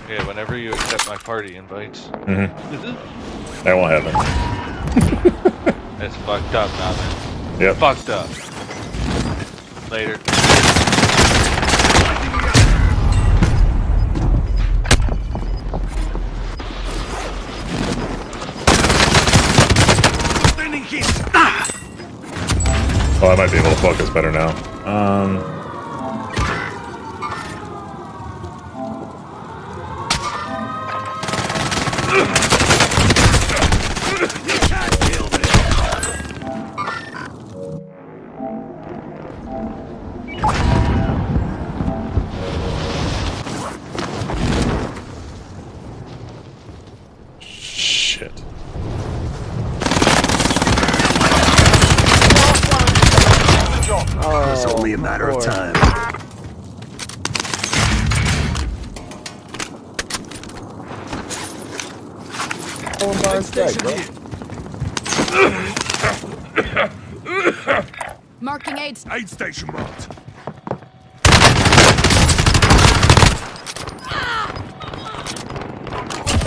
Yeah, whenever you accept my party invites. That won't happen. It's fucked up now, man. Yep. Fucked up. Later. Oh, I might be able to focus better now. It's only a matter of time. Marking aids. Aid station marked.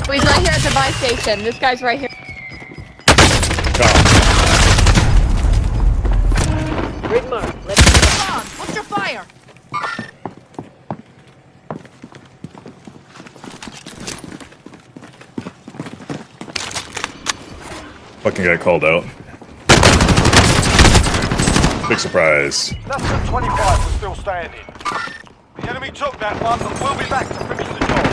Oh, he's right here at the buy station. This guy's right here. Grid mark. Let's Come on, what's your fire? Fucking got called out. Big surprise. Less than 25 was still standing. The enemy took that one, but we'll be back to finish the job.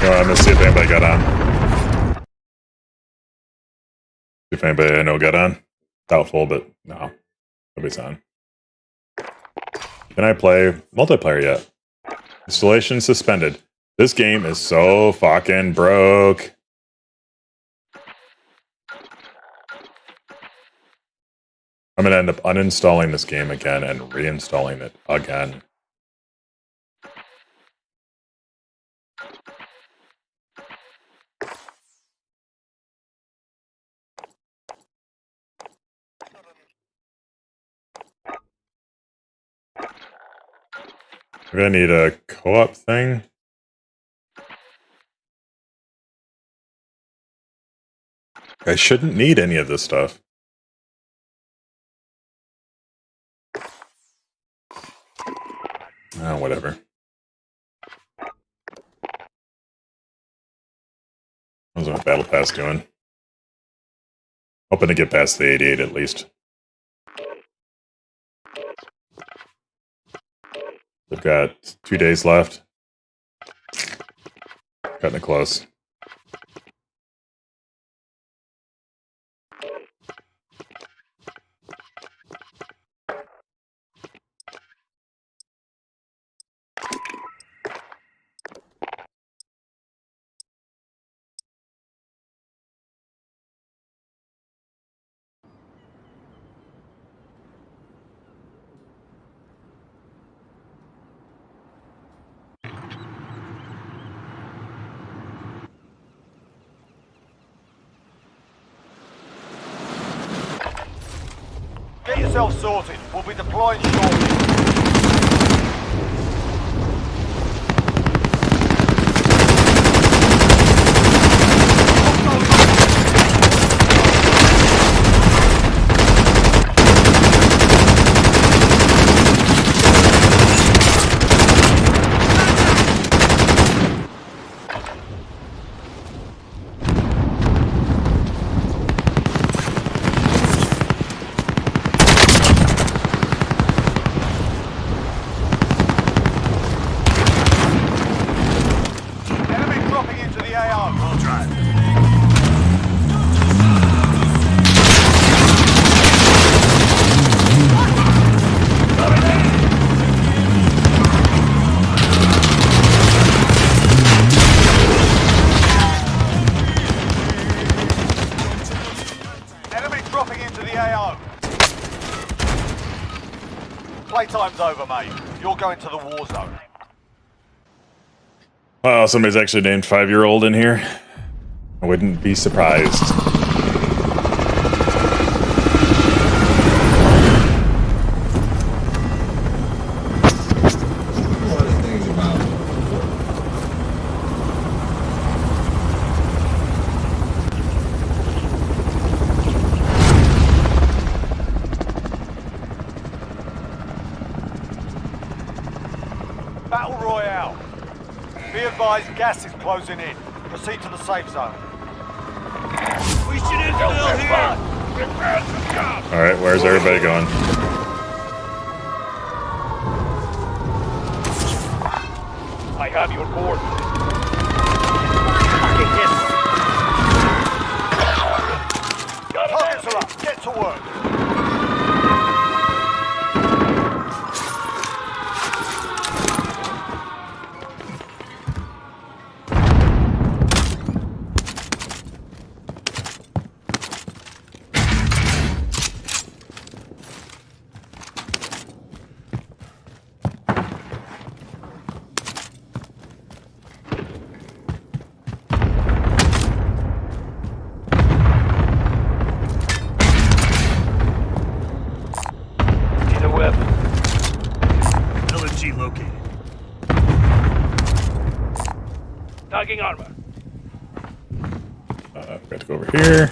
I'm gonna see if anybody got on. See if anybody I know got on. Doubtful, but no. Nobody's on. Can I play multiplayer yet? Installation suspended. This game is so fucking broke. I'm gonna end up uninstalling this game again and reinstalling it again. We're gonna need a co-op thing. I shouldn't need any of this stuff. Oh, whatever. How's my battle pass doing? Hoping to get past the 88 at least. We've got 2 days left. Cutting it close. Get yourself sorted. We'll be deploying shortly. Playtime's over, mate. You're going to the war zone. Wow, somebody's actually named 5-year-old in here. I wouldn't be surprised. Battle Royale. Be advised, gas is closing in. Proceed to the safe zone. We should infill here! Alright, where's everybody going? I have your board. Targets are up. Get to work. Changing armor. Got to go over here.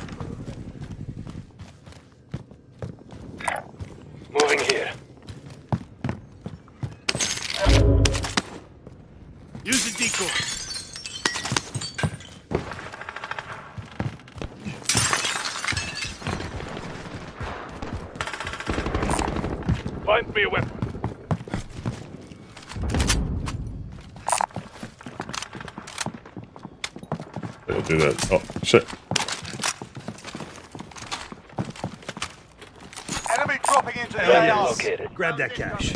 Moving here. Use the decoy. Find me a weapon. Do that. Oh, shit. Enemy dropping into the Target AR. located. Grab that cash.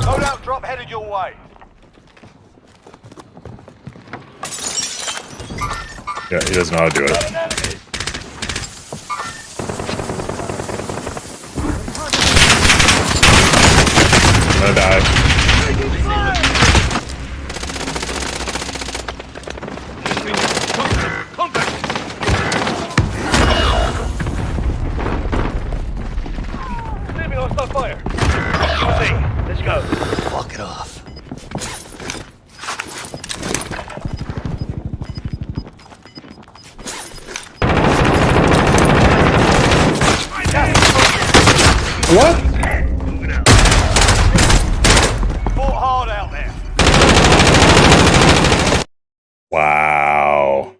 Loadout drop headed your way. Yeah, he doesn't know how to do it. An enemy. I'm gonna die. Come back. Leaving hostile fire. Let's go. Walk it off. What? Moving out. Fought hard out there. Wow.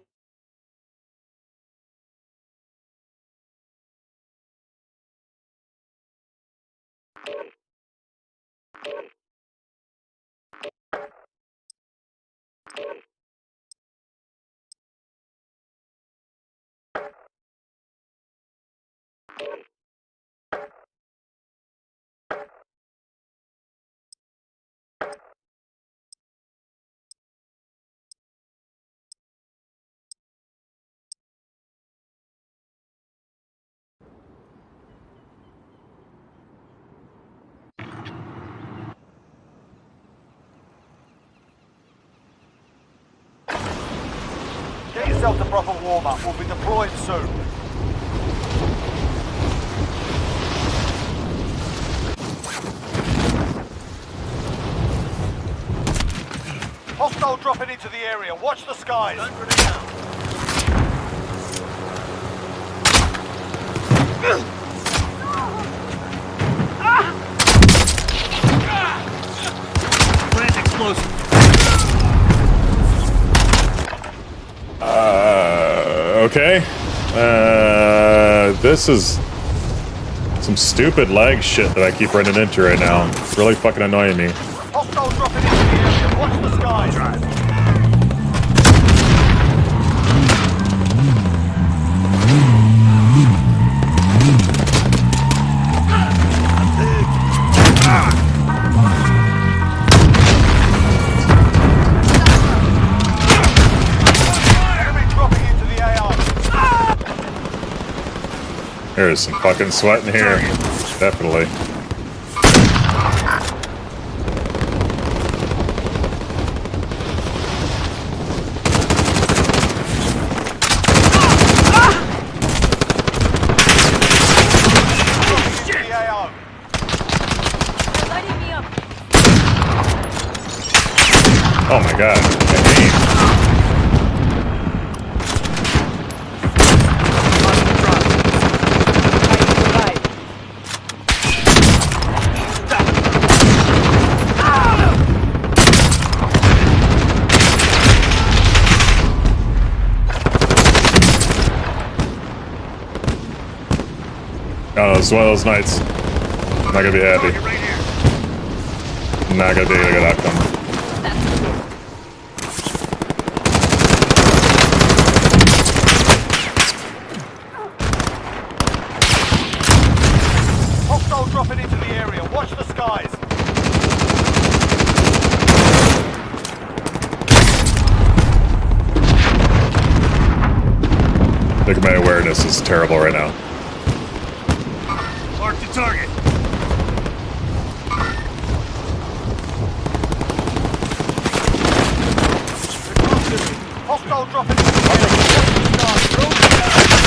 Get yourself to proper warm-up. We'll be deployed soon. Hostile dropping into the area. Watch the skies. Plant explosive. Okay. This is some stupid lag shit that I keep running into right now. It's really fucking annoying me. Hostile dropping into the area. Watch the skies. Enemy dropping into the AR. There's some fucking sweat in here. Definitely. Into the AR. They're lighting me up. Oh my god. I mean, oh, it's one of those nights. I'm not gonna be happy. Right here. I'm not gonna be a good outcome. Hostile dropping into the area. Watch the skies. Look at my awareness is terrible right now. Mark the target. Hostile dropping into the area. Watch the skies.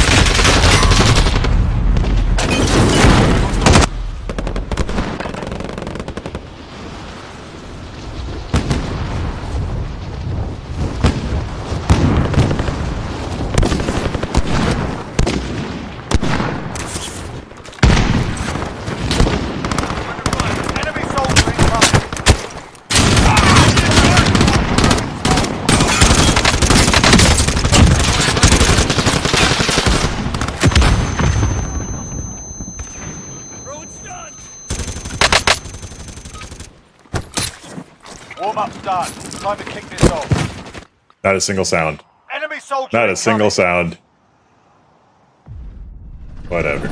Warm-up's done. Time to kick this off. Not a single sound. Enemy soldier Not a single incoming. sound. Whatever.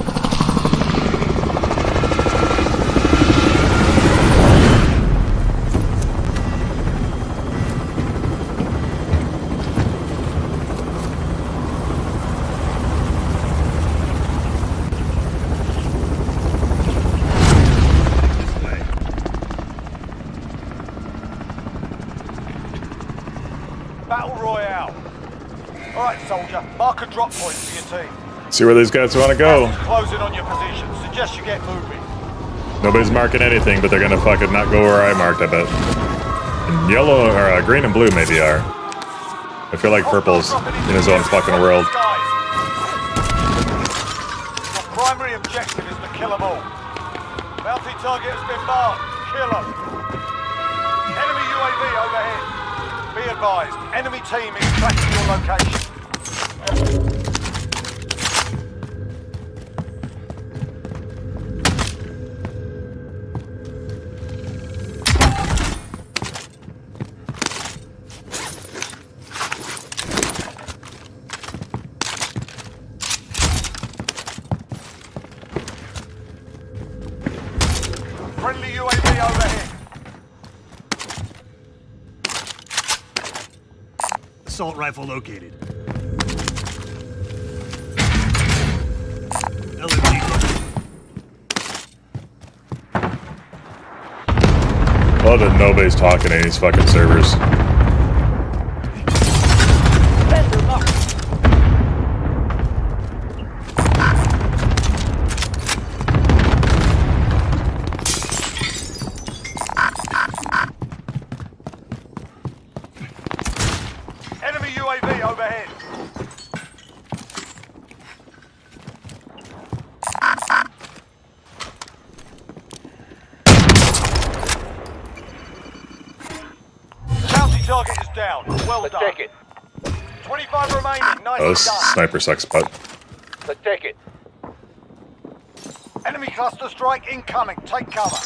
This way. Battle Royale. Alright, soldier. Mark a drop point for your team. See where these guys want to go. Gas is closing on your position. Suggest you get moving. Nobody's marking anything, but they're gonna fucking not go where I marked, I bet. And yellow, or green and blue maybe are. I feel like purple's in his own fucking world. Your primary objective is to kill them all. Bounty target has been marked. Kill them. Enemy UAV overhead. Be advised, enemy team is tracking your location. Friendly UAV overhead. Assault rifle located. LMG located. Well, that nobody's talking to these fucking servers. Enemy UAV overhead. Bounty target is down. Well Let's done. take it. 25 remaining. Nicely Oh, this done. sniper sucks butt. Let's take it. Enemy cluster strike incoming. Take cover.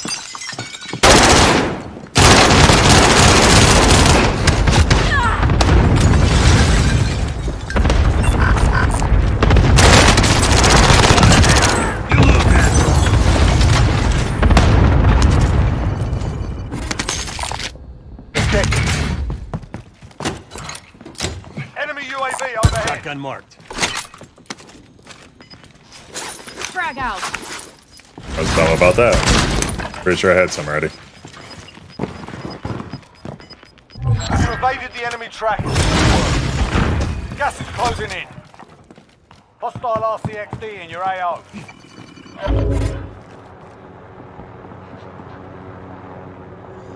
Enemy UAV overhead. Shotgun marked. Frag out. I was dumb about that. Pretty sure I had some already. You evaded the enemy track. Gas is closing in. Hostile RCXD in your AO.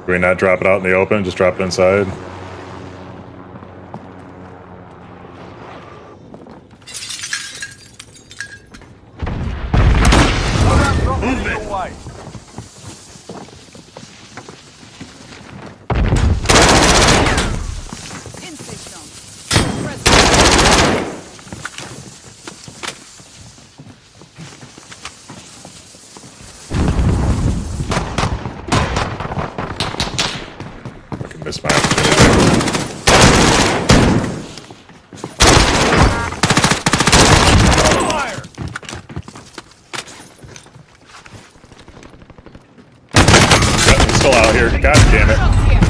Do we not drop it out in the open? Just drop it inside? Movement. Way. In safe zone. Press. Fucking missed my opportunity. Fire! Yep, he's still out here. God damn it. Shots here.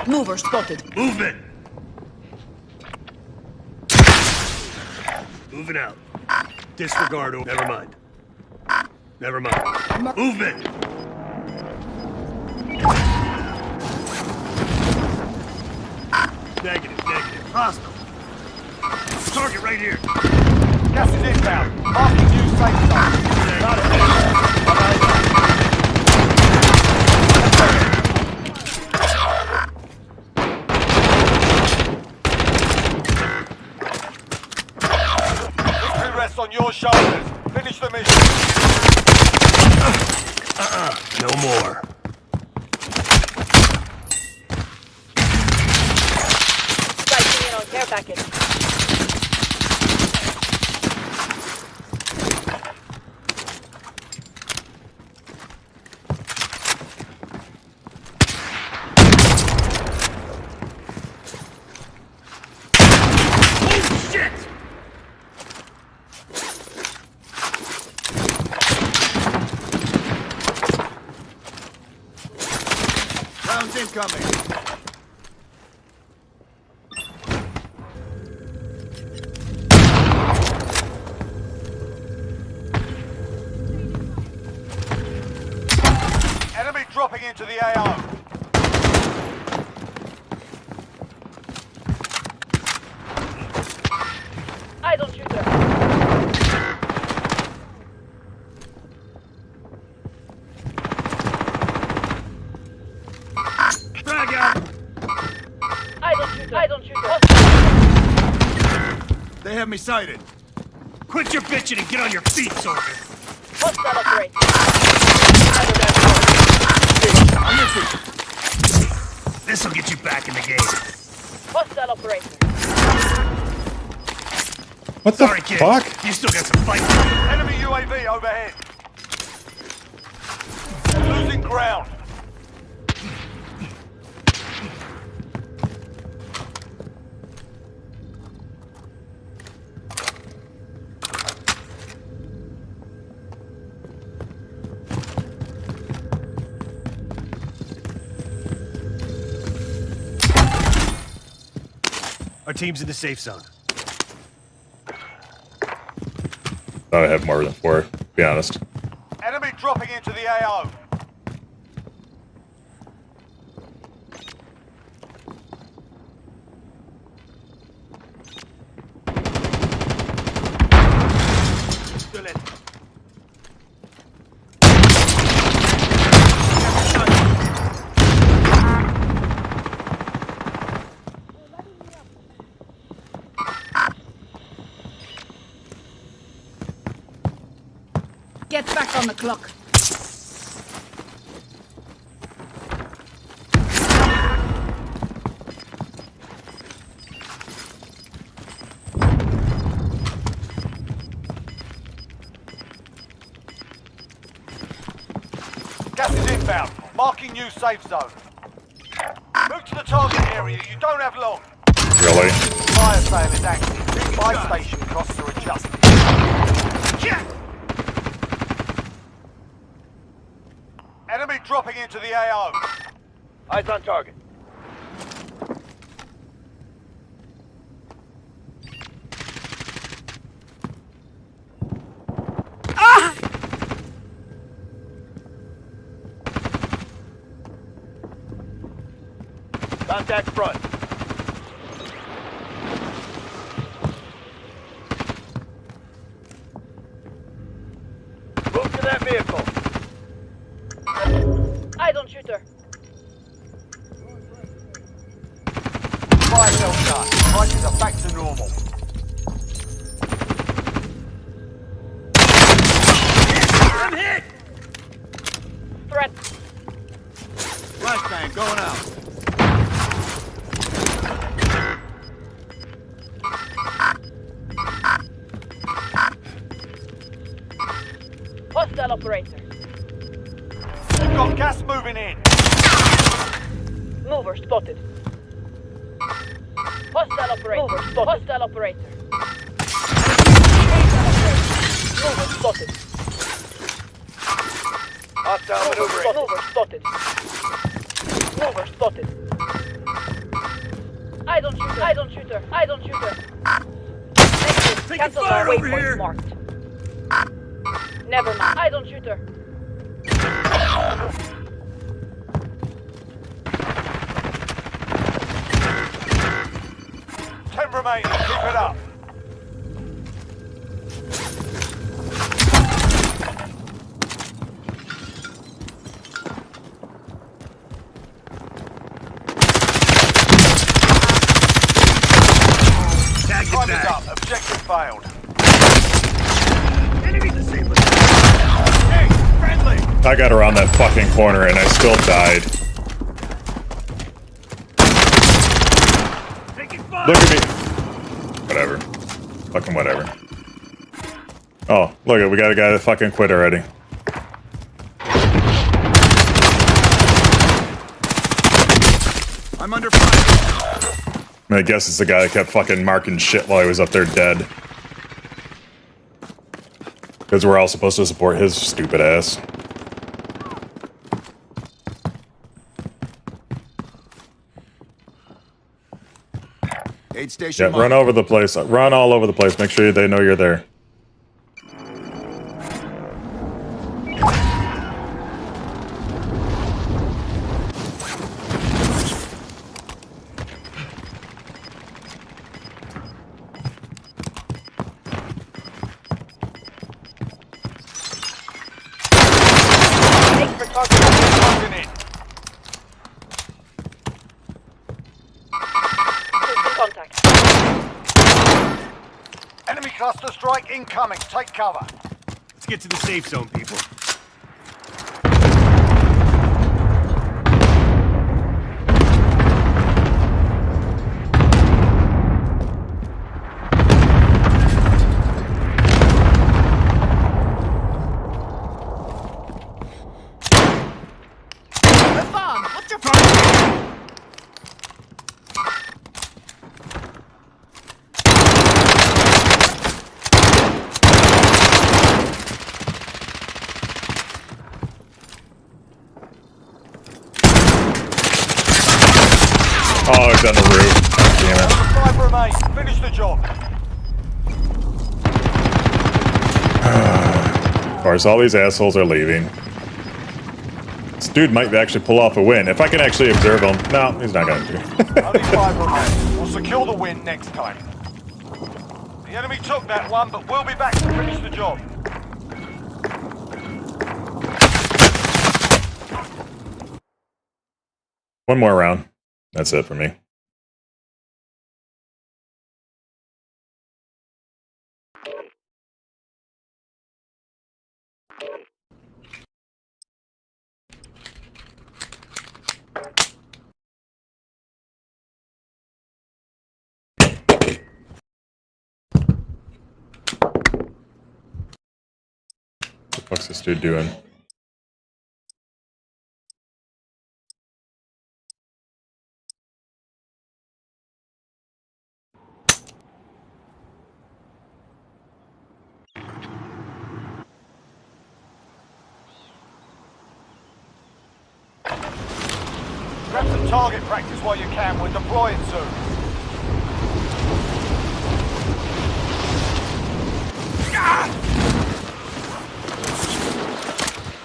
Mover spotted. Movement! Moving out. Disregard. Never mind. Never mind. Movement! Negative, negative. Hostile. Target right here. Gas is inbound. Marking new safe zone. Got it. Victory rests on your shoulders. Finish the mission. No more. Sighting in on careful. package. Shit! Rounds incoming. Enemy dropping into the AO. I don't shoot her. Frag out! I don't shoot her. I don't shoot her. They have me sighted. Quit your bitching and get on your feet, soldier! Hostile operator. This'll get you back in the game. Hostile operator. What the Sorry, kid. fuck? You still got some fight. Enemy UAV overhead. Losing ground. Our team's in the safe zone. I have more than 4, to be honest. Enemy dropping into the AO. Still in. Get back on the clock. Gas is inbound. Marking new safe zone. Move to the target area. You don't have long. Really? Fire sale is active. Buy station costs are adjusted. Enemy dropping into the AO. Eyes on target. Contact front. Move to that vehicle. I don't shoot her. Fire sale done. Prices are back to normal. I'm hit! Threat. Flashbang going out. Hostile operator. We've got gas moving in. Mover spotted. Hostile operator. Mover spotted. Hostile operator. Mover spotted. Hostile maneuvering. Mover spotted. Mover spotted. I don't shoot her. I don't shoot her. I don't shoot her. Negative. Taking Cancel fire our over waypoint here. marked. Never mind. I don't shoot her. 10 remaining. Keep it up. Tag the Time is back. up. Objective failed. Enemies disabled. Hey, friendly! I got around that fucking corner and I still died. Taking fire! Look at me. Fucking whatever. Oh, look it, we got a guy that fucking quit already. I'm under fire. I guess it's the guy that kept fucking marking shit while he was up there dead. Because we're all supposed to support his stupid ass. Aid station. Yeah, run over the place. Run all over the place. Make sure they know you're there. Thanks for talking in. Contact. Enemy cluster strike incoming. Take cover. Let's get to the safe zone, people. The bomb! What's your problem? Oh, it's on the roof. God damn it. 5 remain. Finish the job. Of course, all these assholes are leaving. This dude might actually pull off a win. If I can actually observe him. No, he's not going to. Only 5 remain. We'll secure the win next time. The enemy took that one, but we'll be back to finish the job. One more round. That's it for me. What's this dude doing? Grab some target practice while you can. We're deploying soon.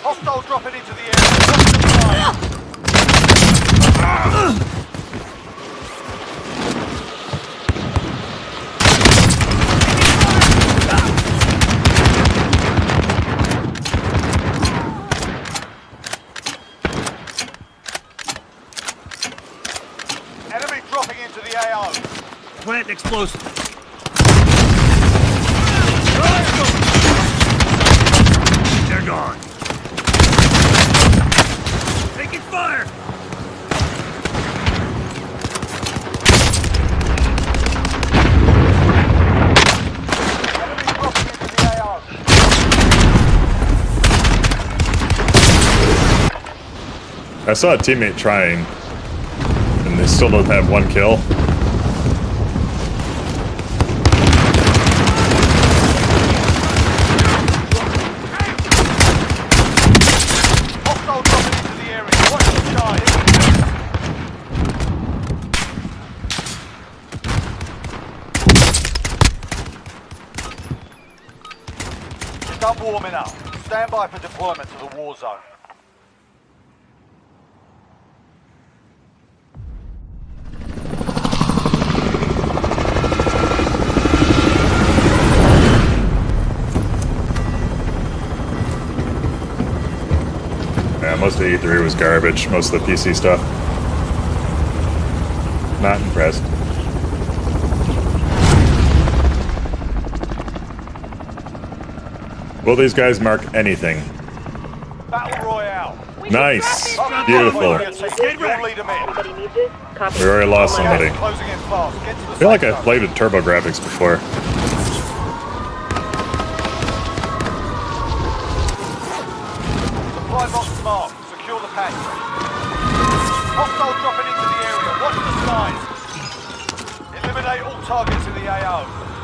Hostile dropping into the area. Watch the fire. Enemy dropping into the AO. Plant explosive. They're gone. Taking fire. Enemy dropping into the AO. I saw a teammate trying, and they still don't have one kill. Hostile dropping into the area. Watch the charge. Start warming up. Stand by for deployment to the war zone. Yeah, most of the E3 was garbage. Most of the PC stuff. Not impressed. Will these guys mark anything? Battle Royale. Nice. Beautiful. You'll lead them in. Anybody needs it? Copy. We already lost On my somebody. way. Closing in fast. Get to the I feel like safe I've zone. played with TurboGrafx before. targets in the AO.